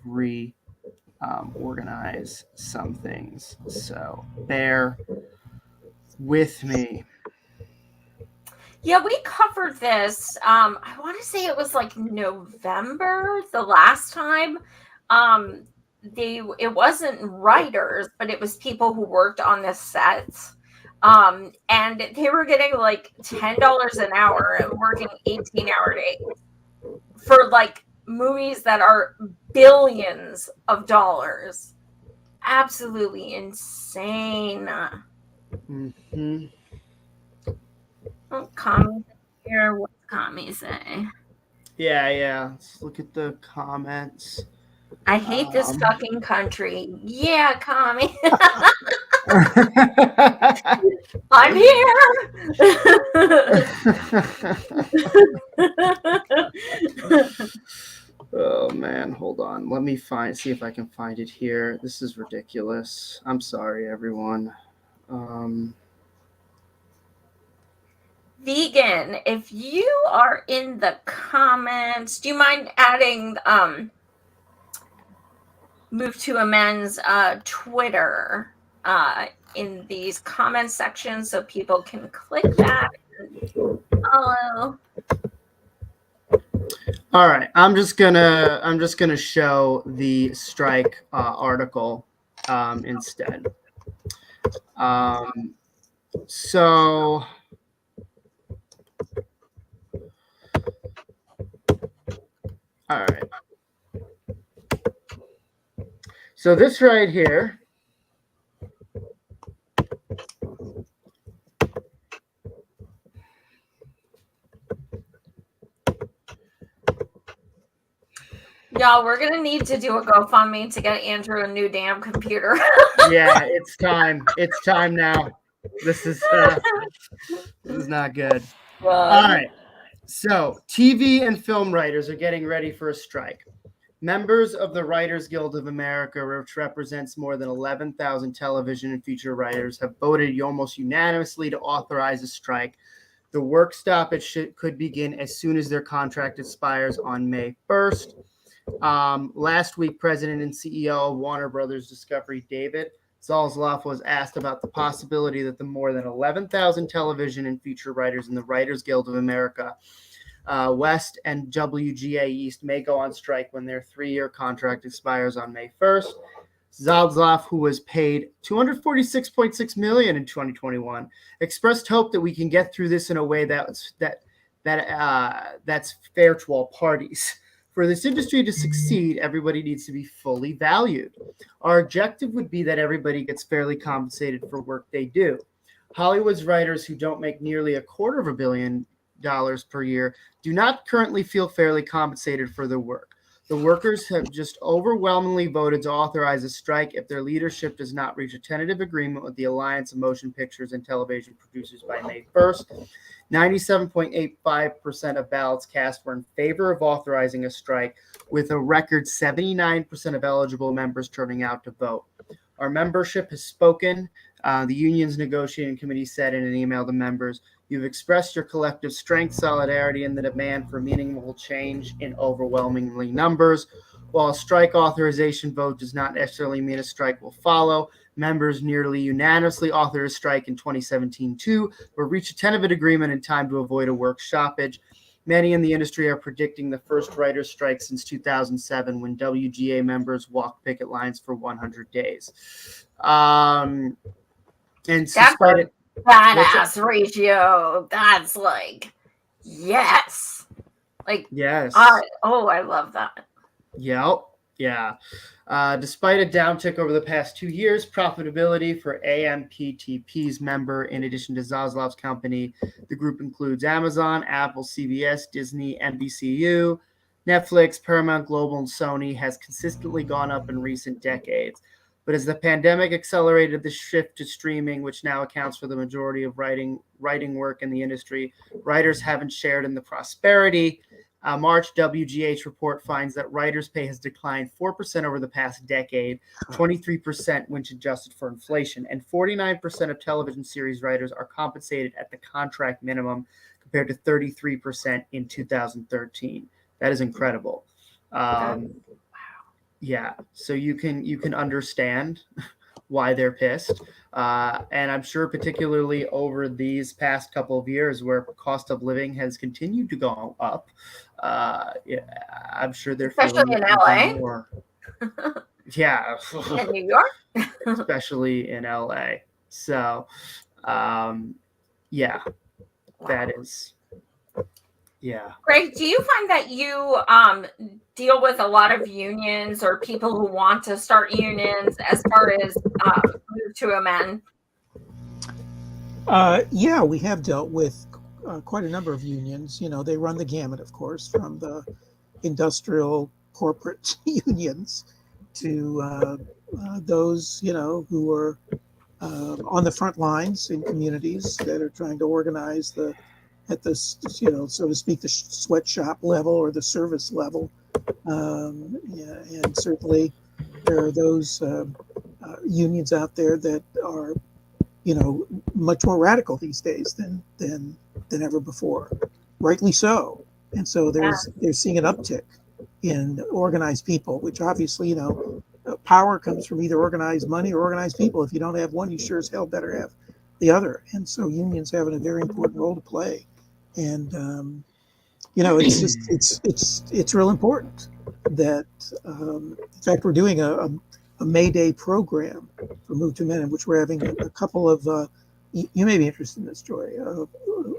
organize some things. So bear with me. Yeah, we covered this. I want to say it was like November the last time. It wasn't writers, but it was people who worked on the sets. And they were getting like $10 an hour and working 18-hour days for like movies that are billions of dollars. Absolutely insane. Mm-hmm. Comments here. What comments say? Yeah. Let's look at the comments. I hate this fucking country. Yeah, commie. I'm here. Oh man, hold on. Let me see if I can find it here. This is ridiculous. I'm sorry, everyone. Vegan, if you are in the comments, do you mind adding Move to Amend's Twitter in these comment sections so people can click that and follow? All right, I'm just gonna show the strike article instead. So. All right. So this right here. Y'all, we're gonna need to do a GoFundMe to get Andrew a new damn computer. Yeah, it's time. It's time now. This is not good. All right. So TV and film writers are getting ready for a strike. Members of the Writers Guild of America, which represents more than 11,000 television and feature writers, have voted almost unanimously to authorize a strike. The work stoppage could begin as soon as their contract expires on May 1st. Last week, President and CEO of Warner Brothers Discovery, David Zaslav, was asked about the possibility that the more than 11,000 television and feature writers in the Writers Guild of America West and WGA East may go on strike when their 3-year contract expires on May 1st. Zaslav, who was paid $246.6 million in 2021, expressed hope that we can get through this in a way that's fair to all parties. For this industry to succeed, everybody needs to be fully valued. Our objective would be that everybody gets fairly compensated for work they do. Hollywood's writers, who don't make nearly $250 million per year, do not currently feel fairly compensated for their work. The workers have just overwhelmingly voted to authorize a strike if their leadership does not reach a tentative agreement with the Alliance of Motion Pictures and Television Producers by May 1st. 97.85% of ballots cast were in favor of authorizing a strike, with a record 79% of eligible members turning out to vote. Our membership has spoken. The union's negotiating committee said in an email to members, "You've expressed your collective strength, solidarity, and the demand for meaningful change in overwhelmingly numbers. While a strike authorization vote does not necessarily mean a strike will follow, members nearly unanimously authored a strike in 2017 too, but reached a tentative agreement in time to avoid a work stoppage. Many in the industry are predicting the first writer's strike since 2007, when WGA members walked picket lines for 100 days." And despite it, badass ratio. That's like, yes. Like, yes. I love that. Yep. Yeah. Despite a downtick over the past 2 years, profitability for AMPTP's member, in addition to Zaslav's company, the group includes Amazon, Apple, CBS, Disney, NBCU, Netflix, Paramount Global, and Sony, has consistently gone up in recent decades. But as the pandemic accelerated the shift to streaming, which now accounts for the majority of writing work in the industry, writers haven't shared in the prosperity. March WGH report finds that writers' pay has declined 4% over the past decade, 23% when adjusted for inflation, and 49% of television series writers are compensated at the contract minimum, compared to 33% in 2013. That is incredible. Yeah, so you can understand why they're pissed. And I'm sure particularly over these past couple of years where cost of living has continued to go up, I'm sure they're especially in LA. More. Yeah. In New York. Especially in LA. So, yeah, that is, yeah. Greg, do you find that you deal with a lot of unions or people who want to start unions as far as Move to Amend? Yeah, we have dealt with quite a number of unions. You know, they run the gamut, of course, from the industrial corporate unions to those, you know, who are on the front lines in communities that are trying to organize at the, you know, so to speak, the sweatshop level or the service level. Yeah, and certainly there are those unions out there that are, you know, much more radical these days than ever before, rightly so. And so they're seeing an uptick in organized people, which obviously, you know, power comes from either organized money or organized people. If you don't have one, you sure as hell better have the other. And so unions have a very important role to play. And you know, it's just it's real important that in fact we're doing a May Day program for Move to Amend, in which we're having a couple of you may be interested in this, Joy,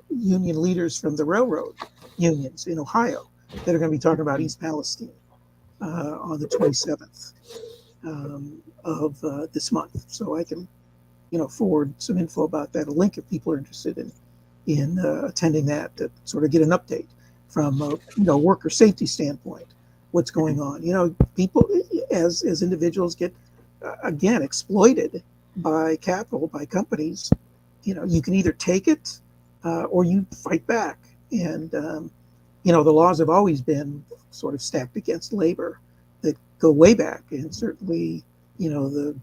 union leaders from the railroad unions in Ohio that are going to be talking about East Palestine on the 27th. of this month. So I can, forward some info about that, a link if people are interested in attending that, to sort of get an update from worker safety standpoint, what's going on. People as individuals get again exploited by capital, by companies. You can either take it or you fight back. And the laws have always been sort of stacked against labor that go way back, and certainly the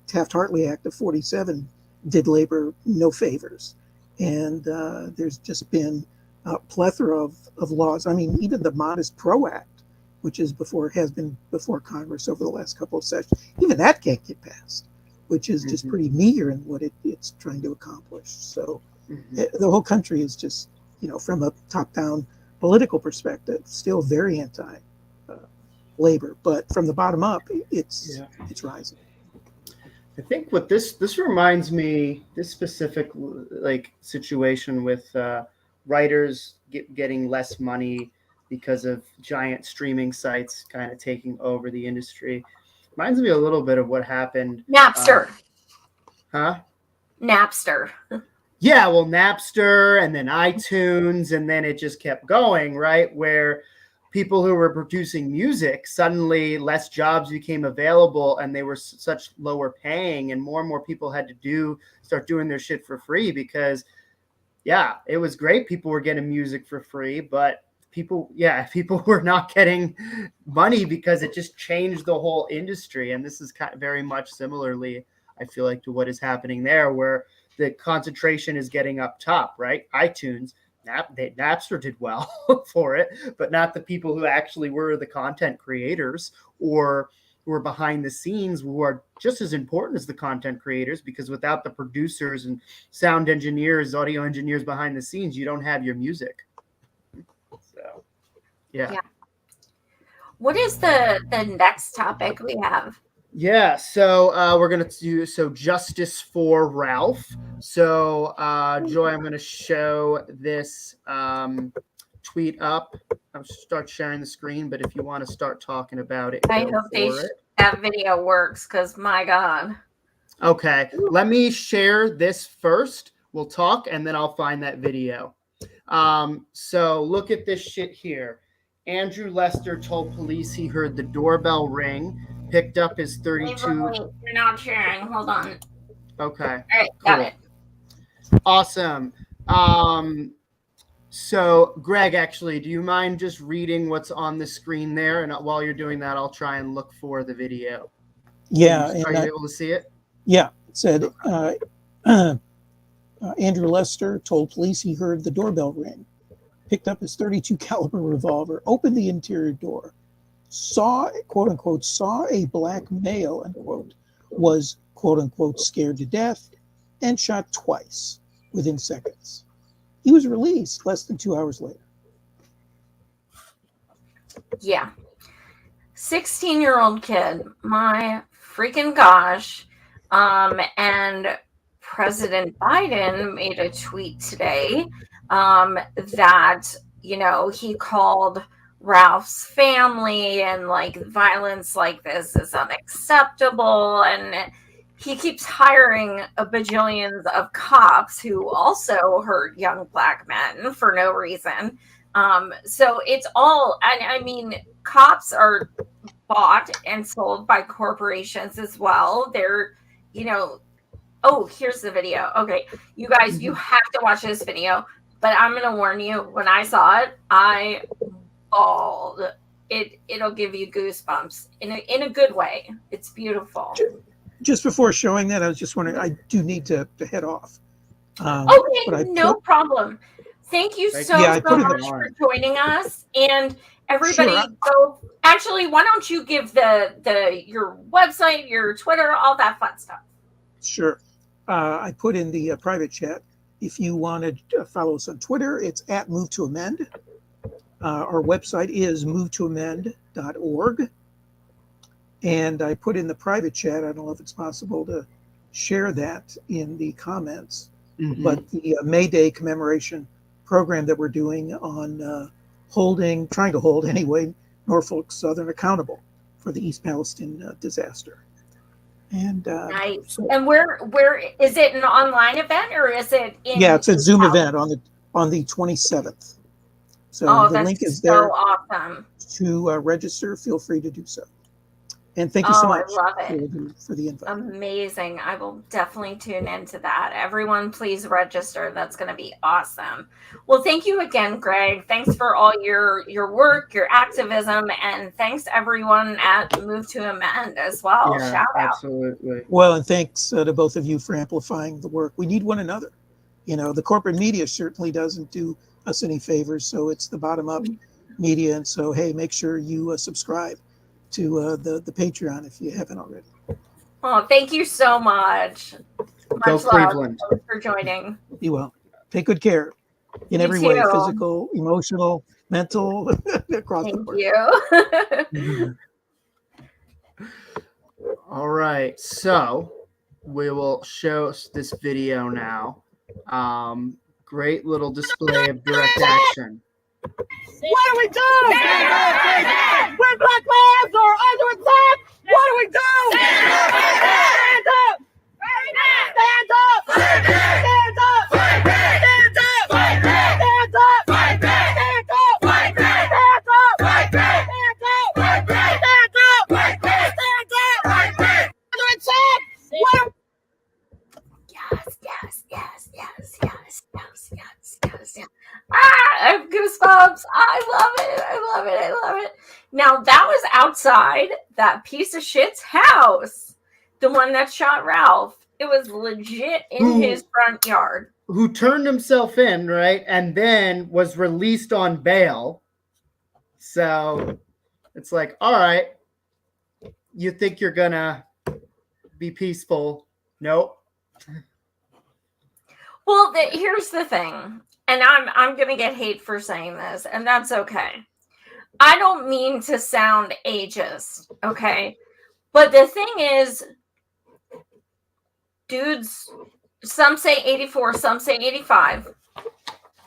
Taft-Hartley Act of 47 did labor no favors. And there's just been a plethora of laws. I mean, even the Modest Pro Act, which has been before Congress over the last couple of sessions, even that can't get passed, which is just pretty meager in what it's trying to accomplish. So the whole country is just, from a top-down political perspective, still very anti-labor, but from the bottom up, it's rising. I think what this reminds me, this specific situation with writers getting less money because of giant streaming sites kind of taking over the industry, reminds me a little bit of what happened. Napster. Napster. Yeah, well, Napster, and then iTunes, and then it just kept going, right? Where people who were producing music, suddenly less jobs became available, and they were such lower paying, and more people had to start doing their shit for free because, yeah, it was great. People were getting music for free, but people were not getting money because it just changed the whole industry. And this is very much similarly, I feel like, to what is happening there, where the concentration is getting up top, right? iTunes, Napster did well for it, but not the people who actually were the content creators or who were behind the scenes, who are just as important as the content creators, because without the producers and sound engineers, audio engineers behind the scenes, you don't have your music. So, yeah. What is the next topic we have? Yeah, so we're going to do Justice for Ralph. So, Joy, I'm going to show this tweet up. I'll start sharing the screen, but if you want to start talking about it, I hope that video works, because my God. Okay, let me share this first. We'll talk, and then I'll find that video. So look at this shit here. Andrew Lester told police he heard the doorbell ring, picked up his 32. Wait, you're not sharing. Hold on. Okay. All right, got it. Awesome. So, Greg, actually, do you mind just reading what's on the screen there? And while you're doing that, I'll try and look for the video. Yeah. Are you able to see it? Yeah. It said Andrew Lester told police he heard the doorbell ring, picked up his .32 caliber revolver, opened the interior door, quote unquote, saw a black male, unquote, was, quote unquote, scared to death, and shot twice within seconds. He was released less than 2 hours later. Yeah. 16-year-old kid. My freaking gosh. And President Biden made a tweet today that, he called Ralph's family, and violence like this is unacceptable. And he keeps hiring a bajillions of cops who also hurt young black men for no reason. So it's all, I mean, cops are bought and sold by corporations as well. They're, oh, here's the video. Okay, you guys, you have to watch this video, but I'm going to warn you, when I saw it, I bawled. It'll give you goosebumps in a good way. It's beautiful. Just before showing that, I was just wondering, I do need to head off. Okay, no problem. Thank you so much for joining us. And everybody, go. Actually, why don't you give your website, your Twitter, all that fun stuff? Sure. I put in the private chat. If you wanted to follow us on Twitter, it's @MoveToAmend. Our website is movetoamend.org. And I put in the private chat, I don't know if it's possible to share that in the comments, but the May Day commemoration program that we're doing on trying to hold anyway, Norfolk Southern accountable for the East Palestine disaster. And Nice. so, And where is it an online event or is it in? yeah, it's a Zoom event on the 27th. So Oh, the link is that's so there awesome. to register. Feel free to do so. And thank you Oh, so I much love it. for the invite. Amazing. I will definitely tune into that. Everyone, please register. That's going to be awesome. Well, thank you again, Greg. Thanks for all your work, your activism, and thanks everyone at Move to Amend as well. Yeah, Shout out. absolutely. Well, and thanks to both of you for amplifying the work. We need one another. You know, the corporate media certainly doesn't do us any favors. So it's the bottom up media. And so, hey, make sure you subscribe to the Patreon if you haven't already. Oh, thank you so much. Go Much love. Cleveland. Thanks for joining. You will. Take good care in You every way, too. physical, emotional, mental, across the Thank board. you. All right, so we will show this video now. Great little display of direct action. What do we do? When black lives are under attack, what do we do? Stand up! Stand up! Stand up! Stand up! Stand up! Stand up! Stand up! Stand up! Stand up! Under attack! What? Yes. I have goosebumps. I love it. Now that was outside that piece of shit's house. The one that shot Ralph. It was legit in his front yard. Who turned himself in, right? And then was released on bail. So it's like, all right, you think you're gonna be peaceful. Nope. Well, here's the thing, and I'm gonna get hate for saying this, and that's okay. I don't mean to sound ageist, okay? But the thing is, dudes, some say 84, some say 85,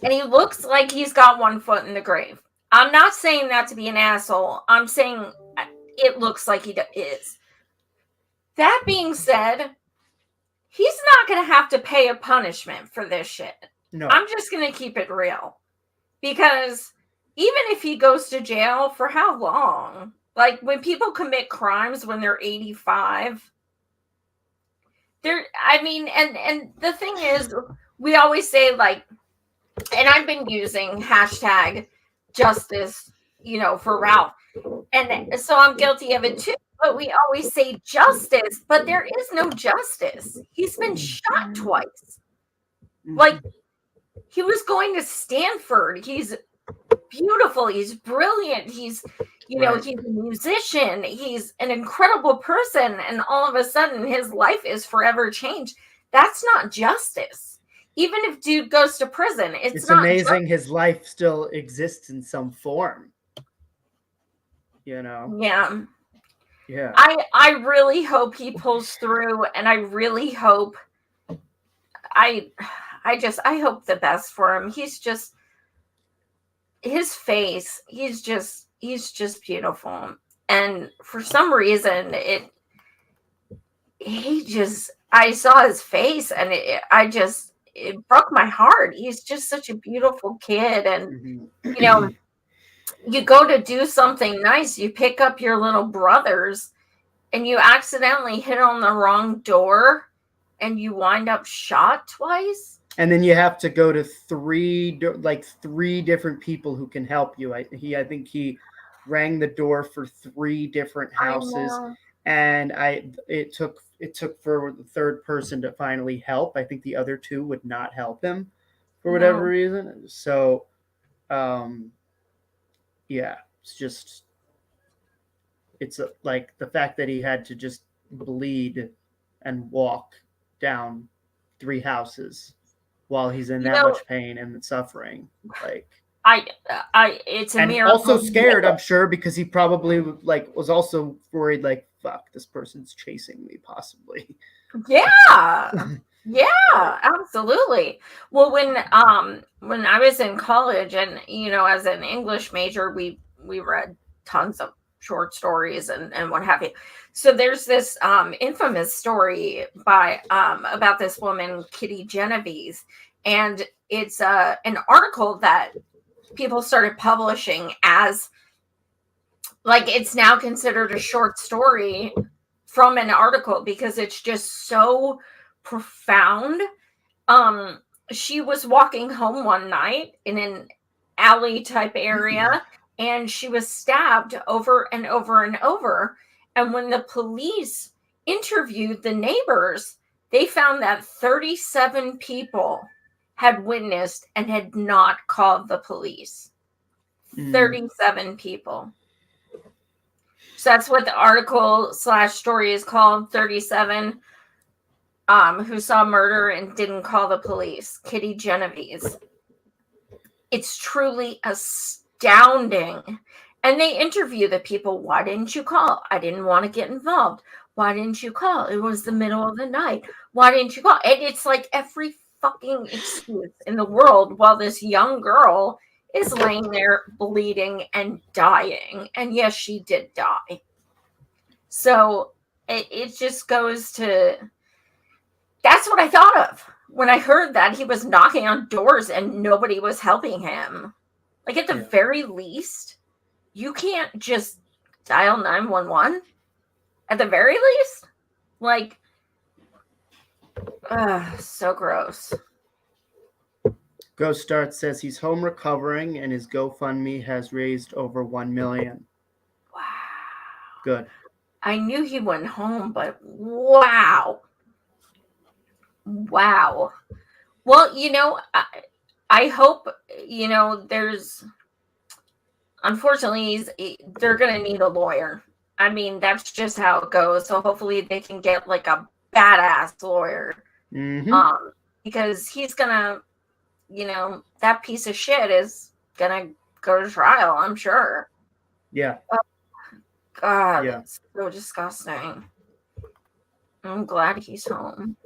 and he looks like he's got one foot in the grave. I'm not saying that to be an asshole. I'm saying it looks like he is. That being said, he's not going to have to pay a punishment for this shit. No. I'm just going to keep it real. Because even if he goes to jail for how long? Like when people commit crimes when they're 85, and the thing is, we always say like, and I've been using hashtag justice, for Ralph. And so I'm guilty of it too. But we always say justice, but there is no justice. He's been shot twice. Like, he was going to Stanford. He's beautiful. He's brilliant. He's, Right. he's a musician. He's an incredible person. And all of a sudden, his life is forever changed. That's not justice. Even if dude goes to prison, it's not amazing his life still exists in some form. Yeah. Yeah. I really hope he pulls through, and I really hope I hope the best for him. He's just his face, he's just beautiful. And for some reason I saw his face and it broke my heart. He's just such a beautiful kid. And you go to do something nice, you pick up your little brothers and you accidentally hit on the wrong door and you wind up shot twice. And then you have to go to three different people who can help you. I think he rang the door for 3 different houses, and it took for the third person to finally help. I think the other 2 would not help him for whatever reason. So, yeah, it's like the fact that he had to just bleed and walk down 3 houses while he's in that much pain and suffering. Like, it's a miracle. And also scared, I'm sure, because he probably was also worried, like, fuck, this person's chasing me, possibly. Yeah. Yeah, absolutely. Well, when I was in college and, as an English major, we read tons of short stories and what have you. So there's this infamous story by about this woman, Kitty Genovese, and it's an article that people started publishing as like it's now considered a short story from an article because it's just so profound. She was walking home one night in an alley type area and she was stabbed over and over and over. And when the police interviewed the neighbors, they found that 37 people had witnessed and had not called the police. 37 people. So that's what the article / story is called, 37 who saw murder and didn't call the police. Kitty Genovese. It's truly astounding. And they interview the people. Why didn't you call? I didn't want to get involved. Why didn't you call? It was the middle of the night. Why didn't you call? And it's like every fucking excuse in the world while this young girl is laying there bleeding and dying. And yes, she did die. So it just goes to, that's what I thought of when I heard that he was knocking on doors and nobody was helping him. Like at the very least, you can't just dial 911 at the very least. Like, so gross. Ghost Start says he's home recovering and his GoFundMe has raised over 1 million. Wow. Good. I knew he went home, but wow. Wow. Well, you know, I hope, you know, there's, unfortunately, they're going to need a lawyer. I mean, that's just how it goes. So hopefully they can get like a badass lawyer. Mm-hmm. Because he's going to, you know, that piece of shit is going to go to trial, I'm sure. Yeah. Oh, God, yeah. It's so disgusting. I'm glad he's home.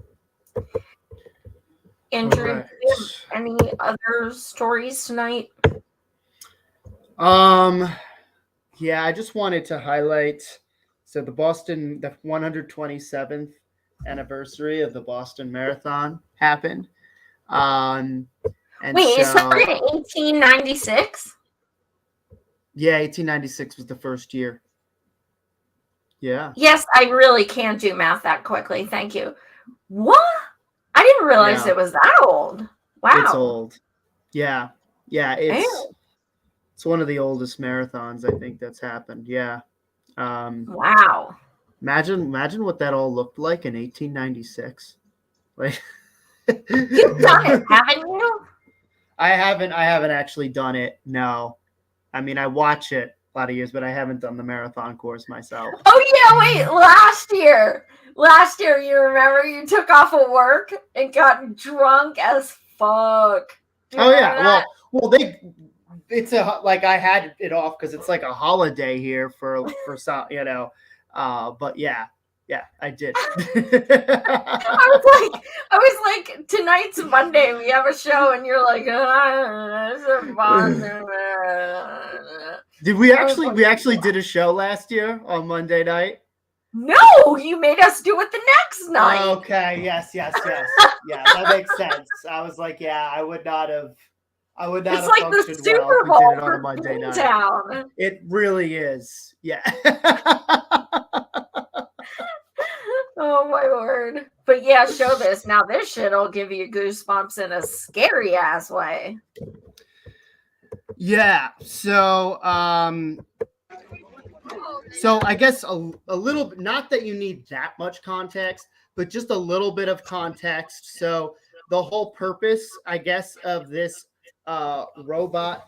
Andrew, Right. do you have any other stories tonight? Yeah, I just wanted to highlight, so the 127th anniversary of the Boston Marathon happened. And wait, it started in 1896? Yeah, 1896 was the first year. Yeah. Yes, I really can't do math that quickly. Thank you. What? I didn't realize it was that old. Wow. It's old. Yeah. Yeah, it's one of the oldest marathons I think that's happened. Yeah. Wow. Imagine what that all looked like in 1896. Like you've done it, haven't you? I haven't actually done it. No. I mean, I watch it a lot of years, but I haven't done the marathon course myself. Oh yeah, wait, last year, you remember you took off of work and got drunk as fuck. Oh yeah, well, it's I had it off because it's like a holiday here for some, you know. But yeah, I did. I was like, tonight's Monday. We have a show, and you're like, Did we actually did a show last year on Monday night? No, you made us do it the next night. Okay, yes. Yeah, that makes sense. I was like, yeah, I would not have. It's like the Super Bowl on a Monday night. Town. It really is. Yeah. Oh my word. But yeah, show this. Now this shit'll give you goosebumps in a scary ass way. Yeah. So I guess a little, not that you need that much context, but just a little bit of context. So the whole purpose, I guess, of this robot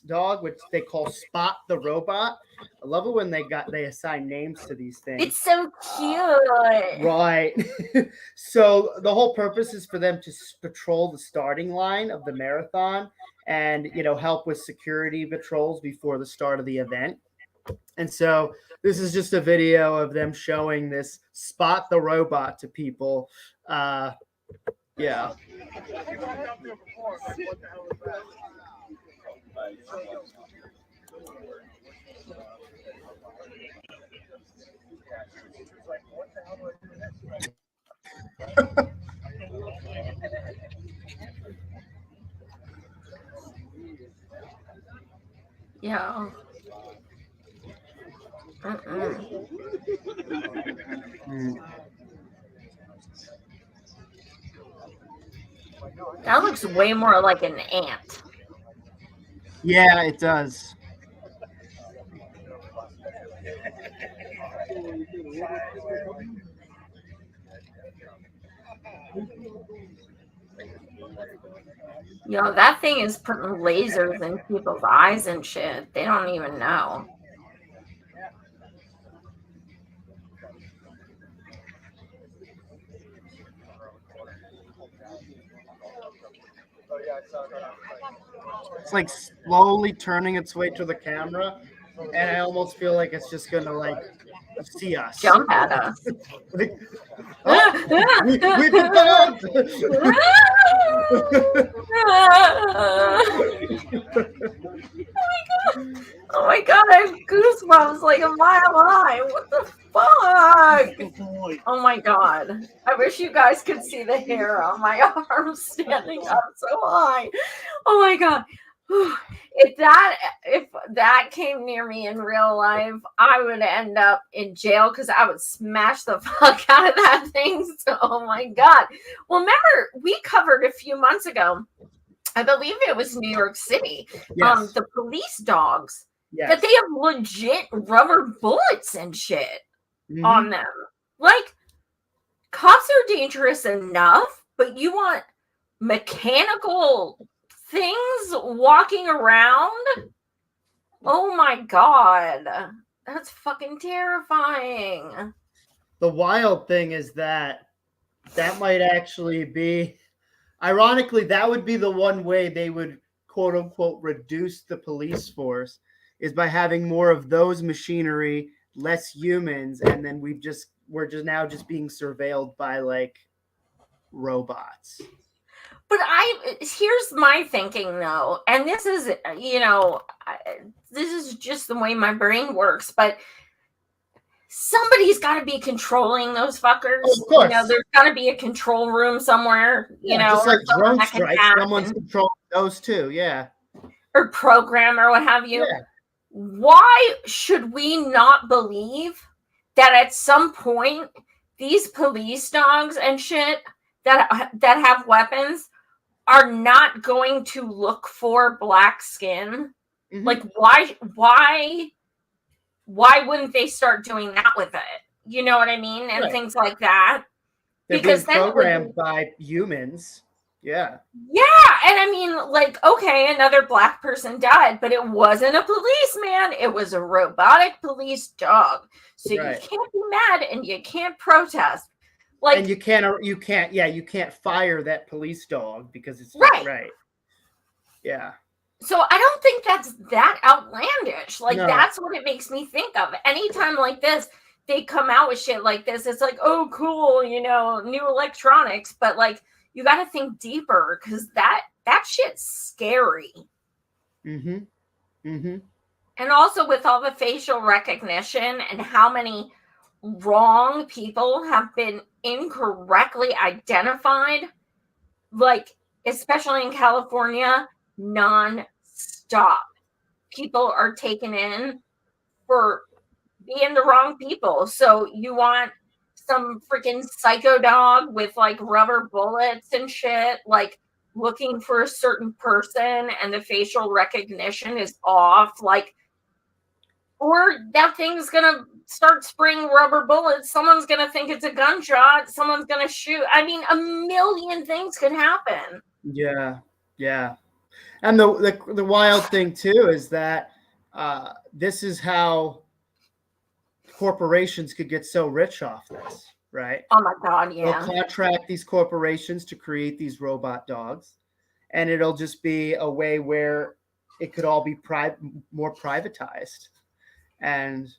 dog, which they call Spot the Robot. I love it when they assign names to these things. It's so cute. Right. So the whole purpose is for them to patrol the starting line of the marathon and, you know, help with security patrols before the start of the event. And so this is just a video of them showing this Spot the Robot to people. Yeah. Yeah. Mm-mm. Mm. That looks way more like an ant. Yeah, it does. Yo, that thing is putting lasers in people's eyes and shit. They don't even know. It's like slowly turning its way to the camera, and I almost feel like it's just gonna like see us. Jump at us. Like, oh, we've been found. Oh my god, I have goosebumps like a mile high. What the fuck? Oh my god. I wish you guys could see the hair on my arms standing up so high. Oh my god. If that came near me in real life, I would end up in jail because I would smash the fuck out of that thing. So, oh my god. Well, remember we covered a few months ago, I believe it was New York City, Yes. the police dogs, Yes. that they have legit rubber bullets and shit Mhm. on them. Like, cops are dangerous enough, but you want mechanical things walking around? Oh my god. That's fucking terrifying. The wild thing is that might actually be, ironically, that would be the one way they would quote unquote reduce the police force, is by having more of those machinery, less humans, and then we're just now being surveilled by like robots. But here's my thinking though, and this is, this is just the way my brain works, but somebody's got to be controlling those fuckers. Of course. There's got to be a control room somewhere, Just like someone drone that can strikes, hack someone's controlling those too. Yeah. or program or what have you. Yeah. Why should we not believe that at some point these police dogs and shit that have weapons are not going to look for black skin? Mhm. Like, why wouldn't they start doing that with it? You know what I mean? And Right. things like that. They're Because being then it would- programmed by humans. Yeah. Yeah, and I mean, like, okay, another black person died, but it wasn't a policeman. It was a robotic police dog. So Right. you can't be mad and you can't protest. Like, And you can't fire that police dog because it's Right. right. Yeah. so I don't think that's that outlandish. Like, No. that's what it makes me think of. Anytime like this, they come out with shit like this, it's like, oh, cool, new electronics. But, like, you got to think deeper because that shit's scary. Mm-hmm. Mm-hmm. And also with all the facial recognition and how many wrong people have been incorrectly identified, like, especially in California, non-stop. People are taken in for being the wrong people. So you want some freaking psycho dog with like rubber bullets and shit, like looking for a certain person and the facial recognition is off, like, or that thing's gonna start spraying rubber bullets. Someone's gonna think it's a gunshot. Someone's gonna shoot. I mean, a million things could happen. Yeah. Yeah. And the wild thing too is that this is how corporations could get so rich off this, right? Oh my god, yeah. They'll contract these corporations to create these robot dogs, and it'll just be a way where it could all be more privatized, and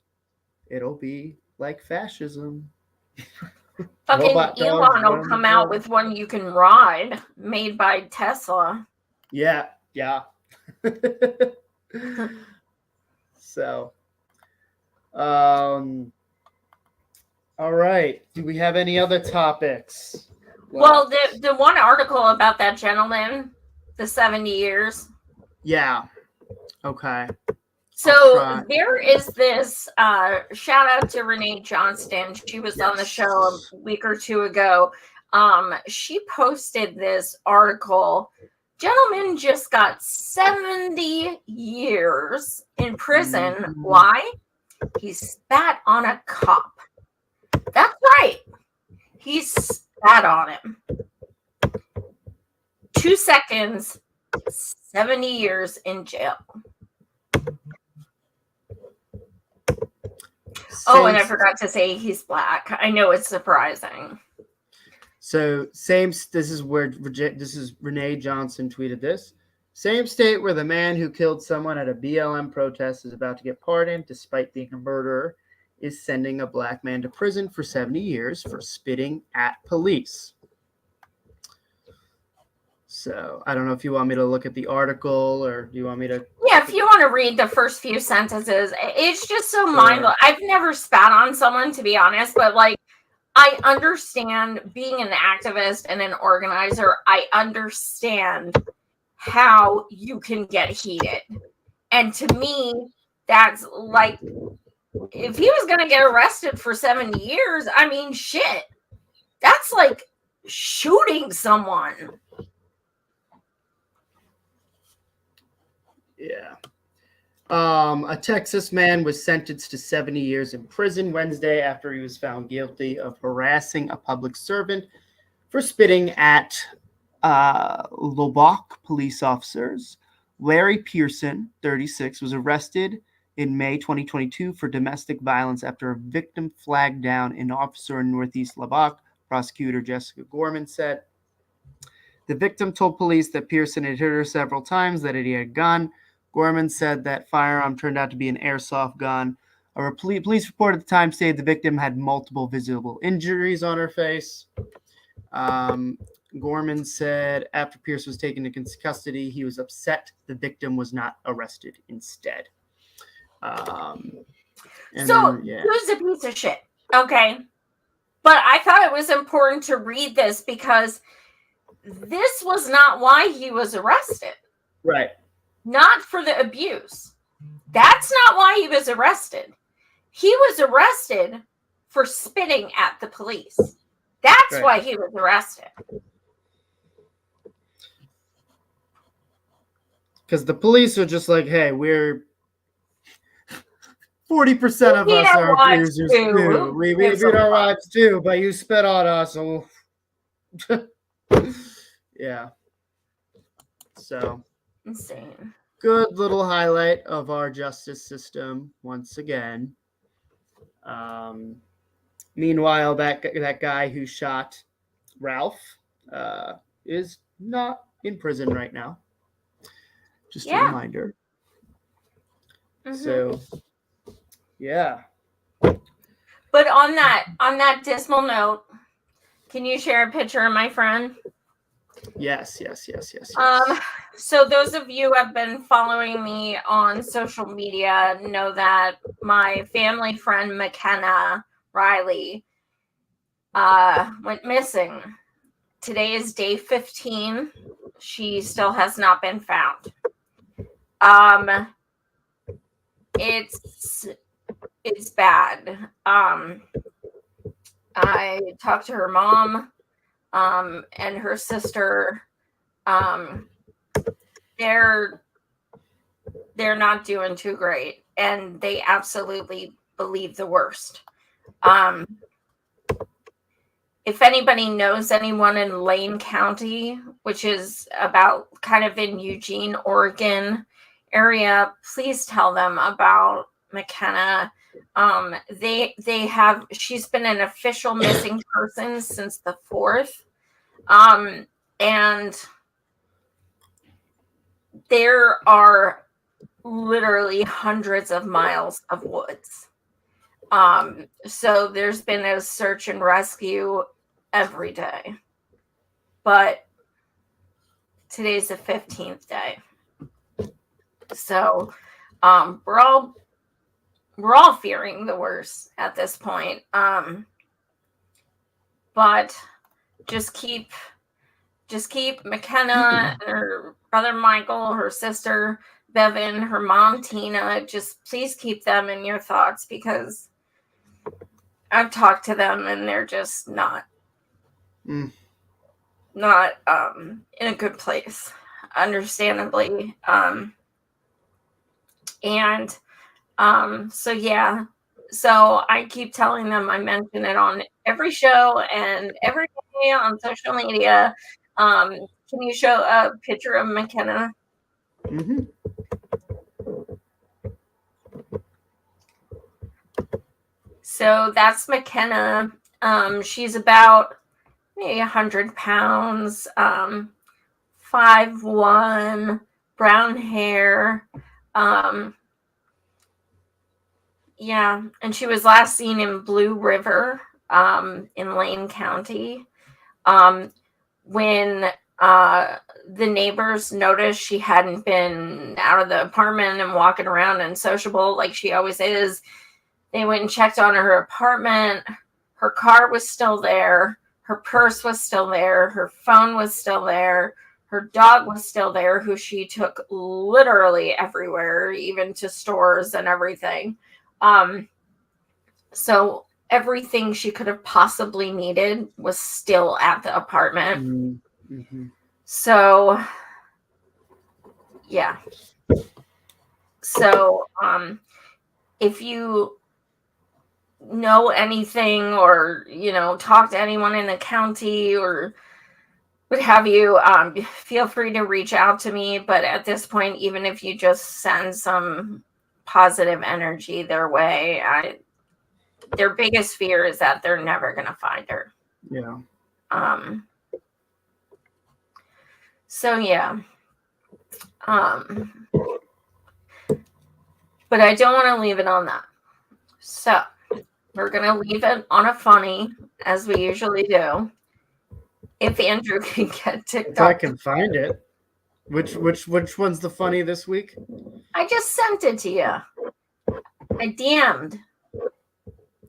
it'll be like fascism. Fucking Robot dogs Elon will running come the out world. with one you can ride, made by Tesla. Yeah, yeah. So, all right. Do we have any other topics? Well, the one article about that gentleman, the 70 years. Yeah. Okay. So try. there is this shout out to Renee Johnston. She was on the show a week or two ago. She posted this article. Gentleman just got 70 years in prison. Mhm. Why? He spat on a cop. That's right. He spat on him. 2 seconds, 70 years in jail. Oh, and I forgot to say he's black. I know it's surprising. So this is Renee Johnson tweeted this. Same state where the man who killed someone at a BLM protest is about to get pardoned despite being a murderer is sending a black man to prison for 70 years for spitting at police. So I don't know if you want me to look at the article or do you want me to? Yeah, if you want to read the first few sentences, it's just so mind-blowing. I've never spat on someone, to be honest, but like, I understand being an activist and an organizer. I understand how you can get heated. And to me, that's like, if he was going to get arrested for 70 years, I mean, shit, that's like shooting someone. Yeah. A Texas man was sentenced to 70 years in prison Wednesday after he was found guilty of harassing a public servant for spitting at Lubbock police officers. Larry Pearson, 36, was arrested in May 2022 for domestic violence after a victim flagged down an officer in Northeast Lubbock, prosecutor Jessica Gorman said. The victim told police that Pearson had hit her several times, that he had a gun. Gorman said that firearm turned out to be an airsoft gun. A police report at the time stated the victim had multiple visible injuries on her face. Gorman said after Pierce was taken into custody, he was upset the victim was not arrested instead. Who's a piece of shit? Okay. But I thought it was important to read this because this was not why he was arrested. Right. Not for the abuse. That's not why he was arrested. He was arrested for spitting at the police. That's right. why he was arrested. Because the police are just like, hey, we're 40% of us are abusers too. We beat our wives too, but you spit on us. So yeah. So insane. Good little highlight of our justice system once again. Meanwhile, that guy who shot Ralph is not in prison right now. Just a reminder. Mm-hmm. So, yeah. But on that dismal note, can you share a picture of my friend? Yes. So those of you who have been following me on social media know that my family friend McKenna Riley went missing. Today is day 15. She still has not been found. It's bad. I talked to her mom and her sister. They're not doing too great, and they absolutely believe the worst. If anybody knows anyone in Lane County, which is about kind of in Eugene, Oregon area, please tell them about McKenna. She's been an official missing person since the 4th. And there are literally hundreds of miles of woods. So there's been a search and rescue every day. But today's the 15th day. So we're all fearing the worst at this point. But just keep McKenna and her brother Michael, her sister Bevan, her mom, Tina. Just please keep them in your thoughts because I've talked to them and they're just not in a good place, understandably. So yeah. So I keep telling them I mention it on every show and every day on social media. Can you show a picture of McKenna? Mm-hmm. So that's McKenna. She's about maybe 100 pounds, 5'1", brown hair. Yeah, and she was last seen in Blue River in Lane County. When the neighbors noticed she hadn't been out of the apartment and walking around and sociable like she always is, they went and checked on her apartment. Her car was still there. Her purse was still there. Her phone was still there. Her dog was still there, who she took literally everywhere, even to stores and everything. So everything she could have possibly needed was still at the apartment. Mm-hmm. So, yeah. So, if you know anything or, talk to anyone in the county or what have you, feel free to reach out to me. But at this point, even if you just send some positive energy their way, their biggest fear is that they're never going to find her. Yeah. So yeah. But I don't want to leave it on that. So we're going to leave it on a funny, as we usually do. If Andrew can get TikTok. If I can find it. Which one's the funny this week? I just sent it to you. I DM'd.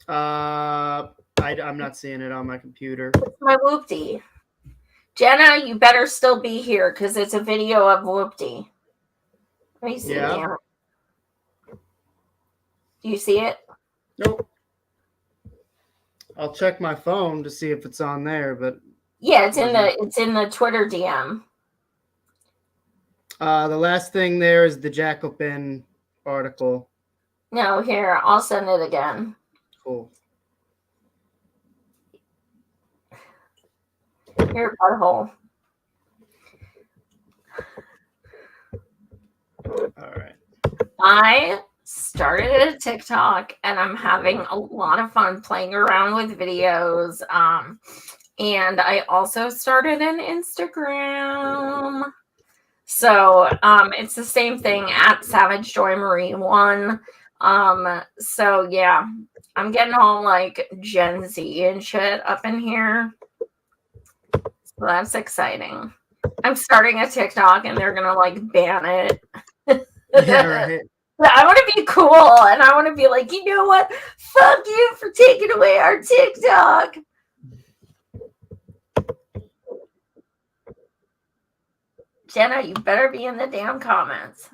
I'm not seeing it on my computer. It's my Whoopty. Jenna, you better still be here because it's a video of Whoopty. Let me see. Yeah. Do you see it? Nope. I'll check my phone to see if it's on there, but yeah, it's in the Twitter DM. The last thing there is the Jacobin article. No, here, I'll send it again. Cool. Here, butthole. All right. I started a TikTok and I'm having a lot of fun playing around with videos. And I also started an Instagram. So it's the same thing at Savage Joy Marie 1. So yeah, I'm getting all like Gen Z and shit up in here. So that's exciting. I'm starting a TikTok and they're gonna like ban it. Yeah, right. I want to be cool and I want to be like, you know what? Fuck you for taking away our TikTok. Jenna, you better be in the damn comments.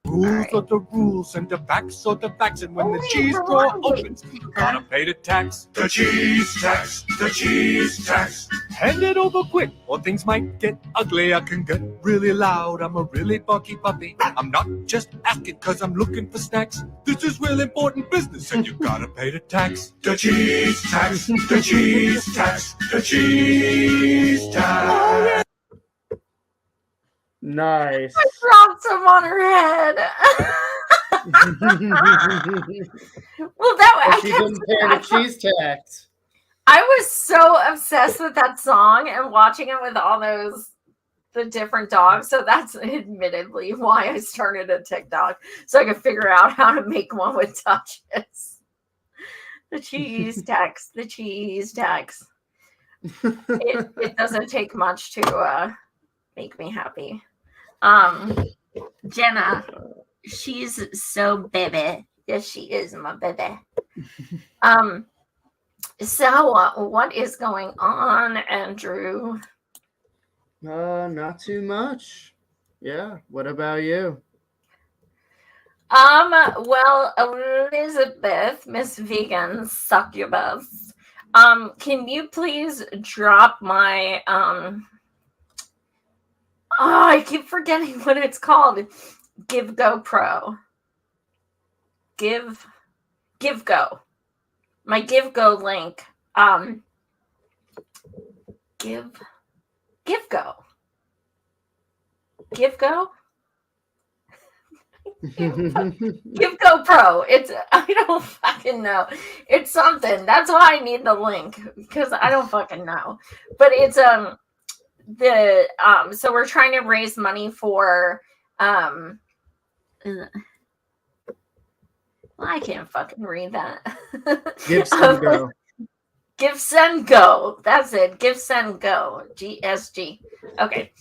Rules are the rules and the facts are the facts, and when the cheese drawer opens, you gotta pay the tax. The cheese tax, the cheese tax. Hand it over quick or things might get ugly. I can get really loud, I'm a really bucky puppy. I'm not just asking cause I'm looking for snacks. This is real important business and you gotta pay the tax. The cheese tax, the cheese tax, the cheese tax. Nice. I dropped some on her head. Well, that She didn't pay the cheese tax. I was so obsessed with that song and watching it with all the different dogs. So that's admittedly why I started a TikTok, so I could figure out how to make one with touches. The cheese tax, the cheese tax. It doesn't take much to make me happy. Jenna, she's so baby. Yes, she is my baby. So what is going on, Andrew? Not too much. Yeah. What about you? Well, Elizabeth, Miss Vegan Succubus, can you please drop my, I keep forgetting what it's called. GiveGo Pro. GiveGo. My GiveGo link. GiveGo. GiveGo? GiveGo Pro. It's, I don't fucking know. It's something. That's why I need the link, because I don't fucking know. But it's so we're trying to raise money for well, I can't fucking read that. GiveSendGo. GiveSendGo. That's it. GiveSendGo. GSG. Okay.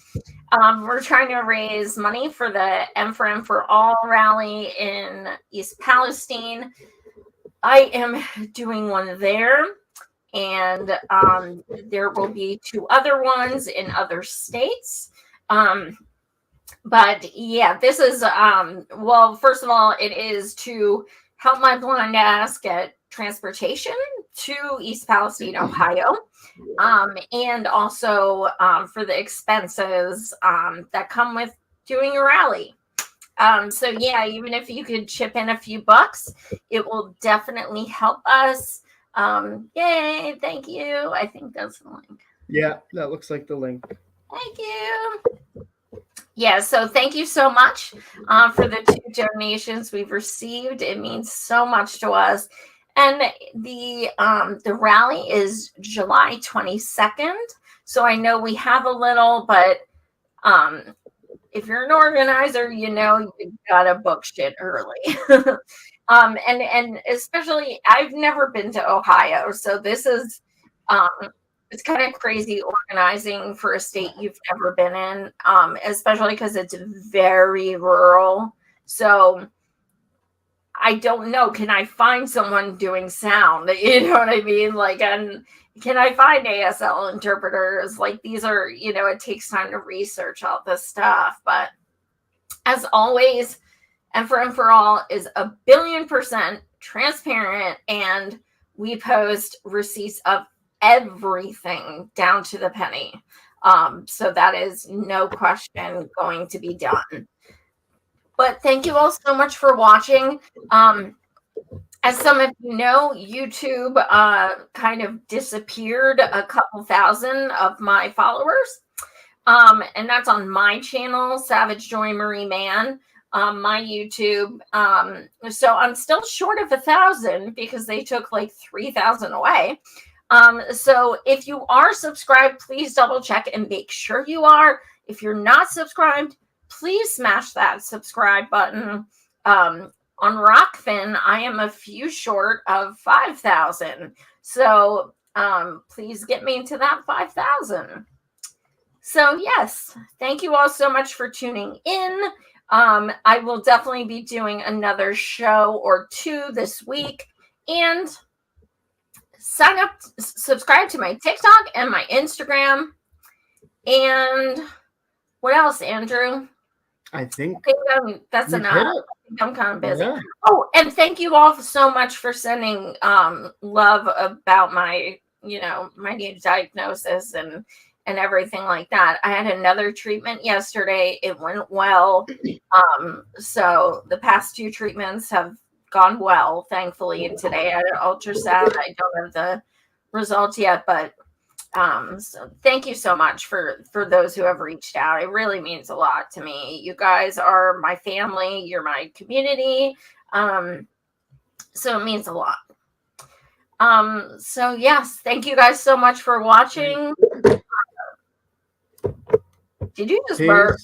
We're trying to raise money for the M for All rally in East Palestine. I am doing one there, and there will be 2 other ones in other states. But yeah, this is well, first of all, it is to help my blind ass get transportation to East Palestine, Ohio, and also for the expenses that come with doing a rally. So yeah, even if you could chip in a few bucks, it will definitely help us. Yay, thank you. I think that's the link. Yeah, that looks like the link. Thank you. Yeah, so thank you so much for the 2 donations we've received. It means so much to us. And the rally is July 22nd. So I know we have a little, but if you're an organizer, you know you gotta book shit early. And especially, I've never been to Ohio, so this is it's kind of crazy organizing for a state you've never been in, especially because it's very rural. So I don't know. Can I find someone doing sound? You know what I mean? Like, and can I find ASL interpreters? Like, these are, you know, it takes time to research all this stuff. But as always, M for All is 1,000,000,000% transparent, and we post receipts of everything down to the penny. So that is no question going to be done. But thank you all so much for watching. As some of you know, YouTube kind of disappeared a couple thousand of my followers. And that's on my channel, Savage Joy Marie Man, my YouTube. So I'm still short of 1,000 because they took like 3,000 away. So if you are subscribed, please double check and make sure you are. If you're not subscribed, please smash that subscribe button. On Rockfin, I am a few short of 5,000. So please get me to that 5,000. So yes, thank you all so much for tuning in. I will definitely be doing another show or 2 this week. And sign up, subscribe to my TikTok and my Instagram. And what else, Andrew? I think that's you've enough. hit it. I'm kind of busy. Yeah. Oh, and thank you all so much for sending love about my, you know, my new diagnosis and everything like that. I had another treatment yesterday. It went well. So the past 2 treatments have gone well, thankfully. And today I had an ultrasound. I don't have the results yet, but so thank you so much for those who have reached out. It really means a lot to me. You guys are my family. You're my community. So it means a lot. So yes, thank you guys so much for watching. Did you just burp?